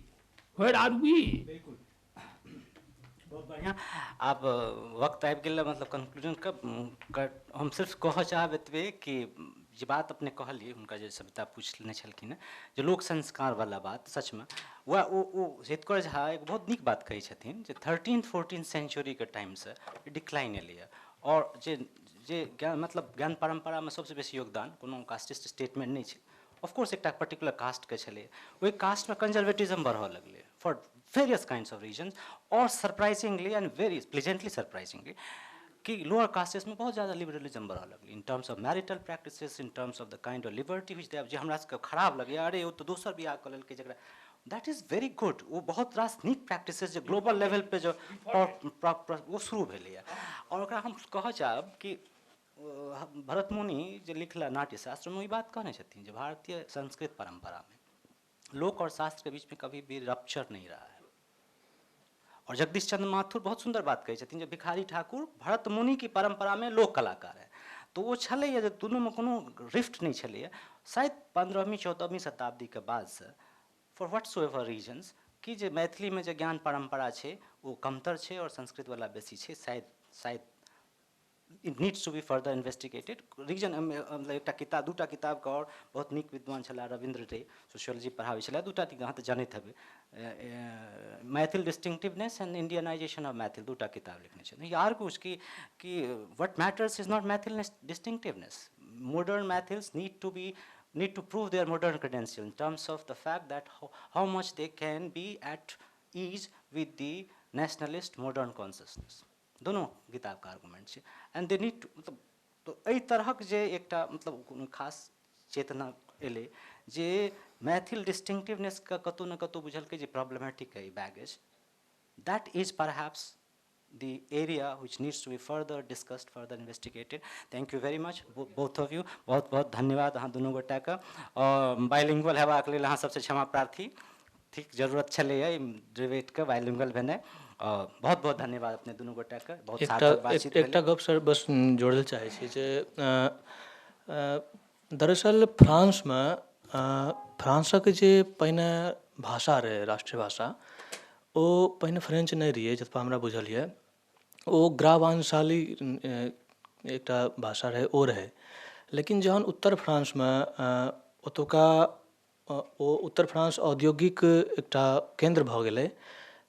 where are we. बिल्कुल, बहुत बढ़िया। आप वक्त आबि गेल, मतलब कंक्लूजन का हम सिर्फ कह चाहब एतबे कि जे बात अपने कहलिए, हुनका जे सविता पूछने छलखिन जे लोक संस्कार वाला बात, सच में वो हितकर झा एक बहुत नीक बात कही छथिन जे 13th-14th सेंचुरी के टाइम से डिक्लाइन एलिए, और जे जे ज्ञान मतलब ज्ञान परंपरा में सबसे बेसी योगदान कोनो कास्टिस्ट स्टेटमेंट नहीं है। ऑफकोर्स एक पर्टिकुलर कास्ट के छले, वही कास्ट में कंजर्वेटिज्म बढ़ लगले for various kinds of reasons, और surprisingly and very pleasantly surprisingly कि लोअर कास्टेस में बहुत ज़्यादा लिबरलिज्म बढ़ लगले in terms of marital practices, in terms of the kind of liberty which they have, जे हमरा सबके खराब लगे, अरे वो तो दोसर बियाह कऽ लेलकै जकरा, दैट इज़ वेरी गुड। वो बहुत रास नीक प्रैक्टिसेस जो ग्लोबल लेवल पे जो वो शुरू भेलैए, और ओकरा हम कहऽ चाहब कि भरत मुनि जो लिखला नाट्यशास्त्र में वही बात कहने छथिन जो भारतीय संस्कृत परंपरा में लोक और शास्त्र के बीच में कभी भी रप्चर नहीं रहा है। और जगदीश चंद्र माथुर बहुत सुंदर बात कही छथिन जो भिखारी ठाकुर भरत मुनि की परंपरा में लोक कलाकार है, तो वो छलैए दोनों में कोनो रिफ्ट नहीं छलैए। शायद 15वीं-14वीं शताब्दी के बाद से फॉर व्हाटसोएवर रीजन्स कि जे मैथिली में जो ज्ञान परंपरा है वो कमतर है और संस्कृत वाला बेसी है, शायद it needs to be further investigated। Reason एक किताब दूटा किताब का और बहुत नीक विद्वान छला रविंद्र रे सोशियोलॉजी पढ़ाबै छला, दूटा अहाँ तऽ जानैत हेबै, Maithil distinctiveness and Indianisation of Maithil, दूटा किताब लिखने छथिन। ही आर्ग्यूज कि what matters is not Maithil distinctiveness, modern Mathils need to prove their modern credential in terms of the fact that how much they can be at ease with the nationalist modern consciousness। दोनों किताब का argument है, and they need मतलब तो एहि तरहक जे एकटा मतलब खास चेतना एले जे मैथिल डिस्टिंक्टिवनेस का कतौ न कतौ बुझलकै जे प्रॉब्लमेटिक है baggage, that is perhaps the area which needs to be further discussed, further investigated। Thank you very much both of you, बहुत बहुत धन्यवाद अहाँ दुनू गोटा के। बाइलिंगुअल हेबाक लेल अहाँ सबसे क्षमा प्रार्थी, ठीक जरूरत छलैए डिबेट के बाइलिंगुअल भेनाइ, बहुत बहुत धन्यवाद अपने दुनू गोटा के। बहुत सार्थक बातचीत। एकटा गप सर बस जोड़ल चाहै छी जे दरअसल फ्रांस में फ्रांसक जे पहिने भाषा रहै राष्ट्रीय भाषा ओ पहिने फ्रेंच नहि रहियै जतबा हमरा बुझल यऽ ओ ग्रावांशाली एकटा भाषा रहै ओ रहै लेकिन जहन उत्तर फ्रांसमे ओतुका ओ उत्तर फ्रांस औद्योगिक एकटा केंद्र भऽ गेलै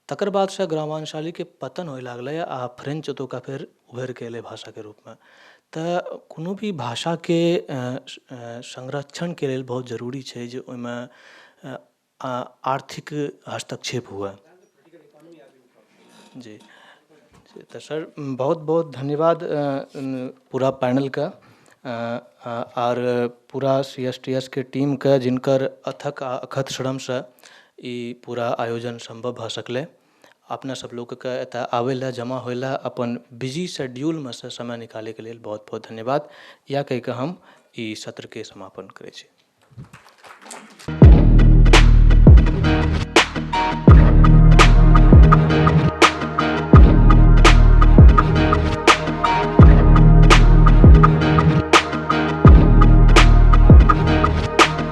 तकर बादसँ ग्रामांशालीके पतन होय लागलै आ फ्रेंच ओतुका फेर उभरिके एलै भाषाके रूपमे तऽ कोनो भी भाषाके संरक्षणके लेल बहुत जरूरी छै जे ओहिमे आर्थिक हस्तक्षेप हुए जी तो सर बहुत बहुत धन्यवाद पूरा पैनल का और पूरा CSTS के टीम के जिनकर अथक आ अखत श्रम से ई पूरा आयोजन संभव भऽ सकलै अपना सब लोग के एतऽ आबै लए जमा होइ लए अपन बिजी शेड्यूलमे से समय निकालैके लेल बहुत बहुत धन्यवाद इएह कहि कऽ हम ई सत्रके समापन करै छी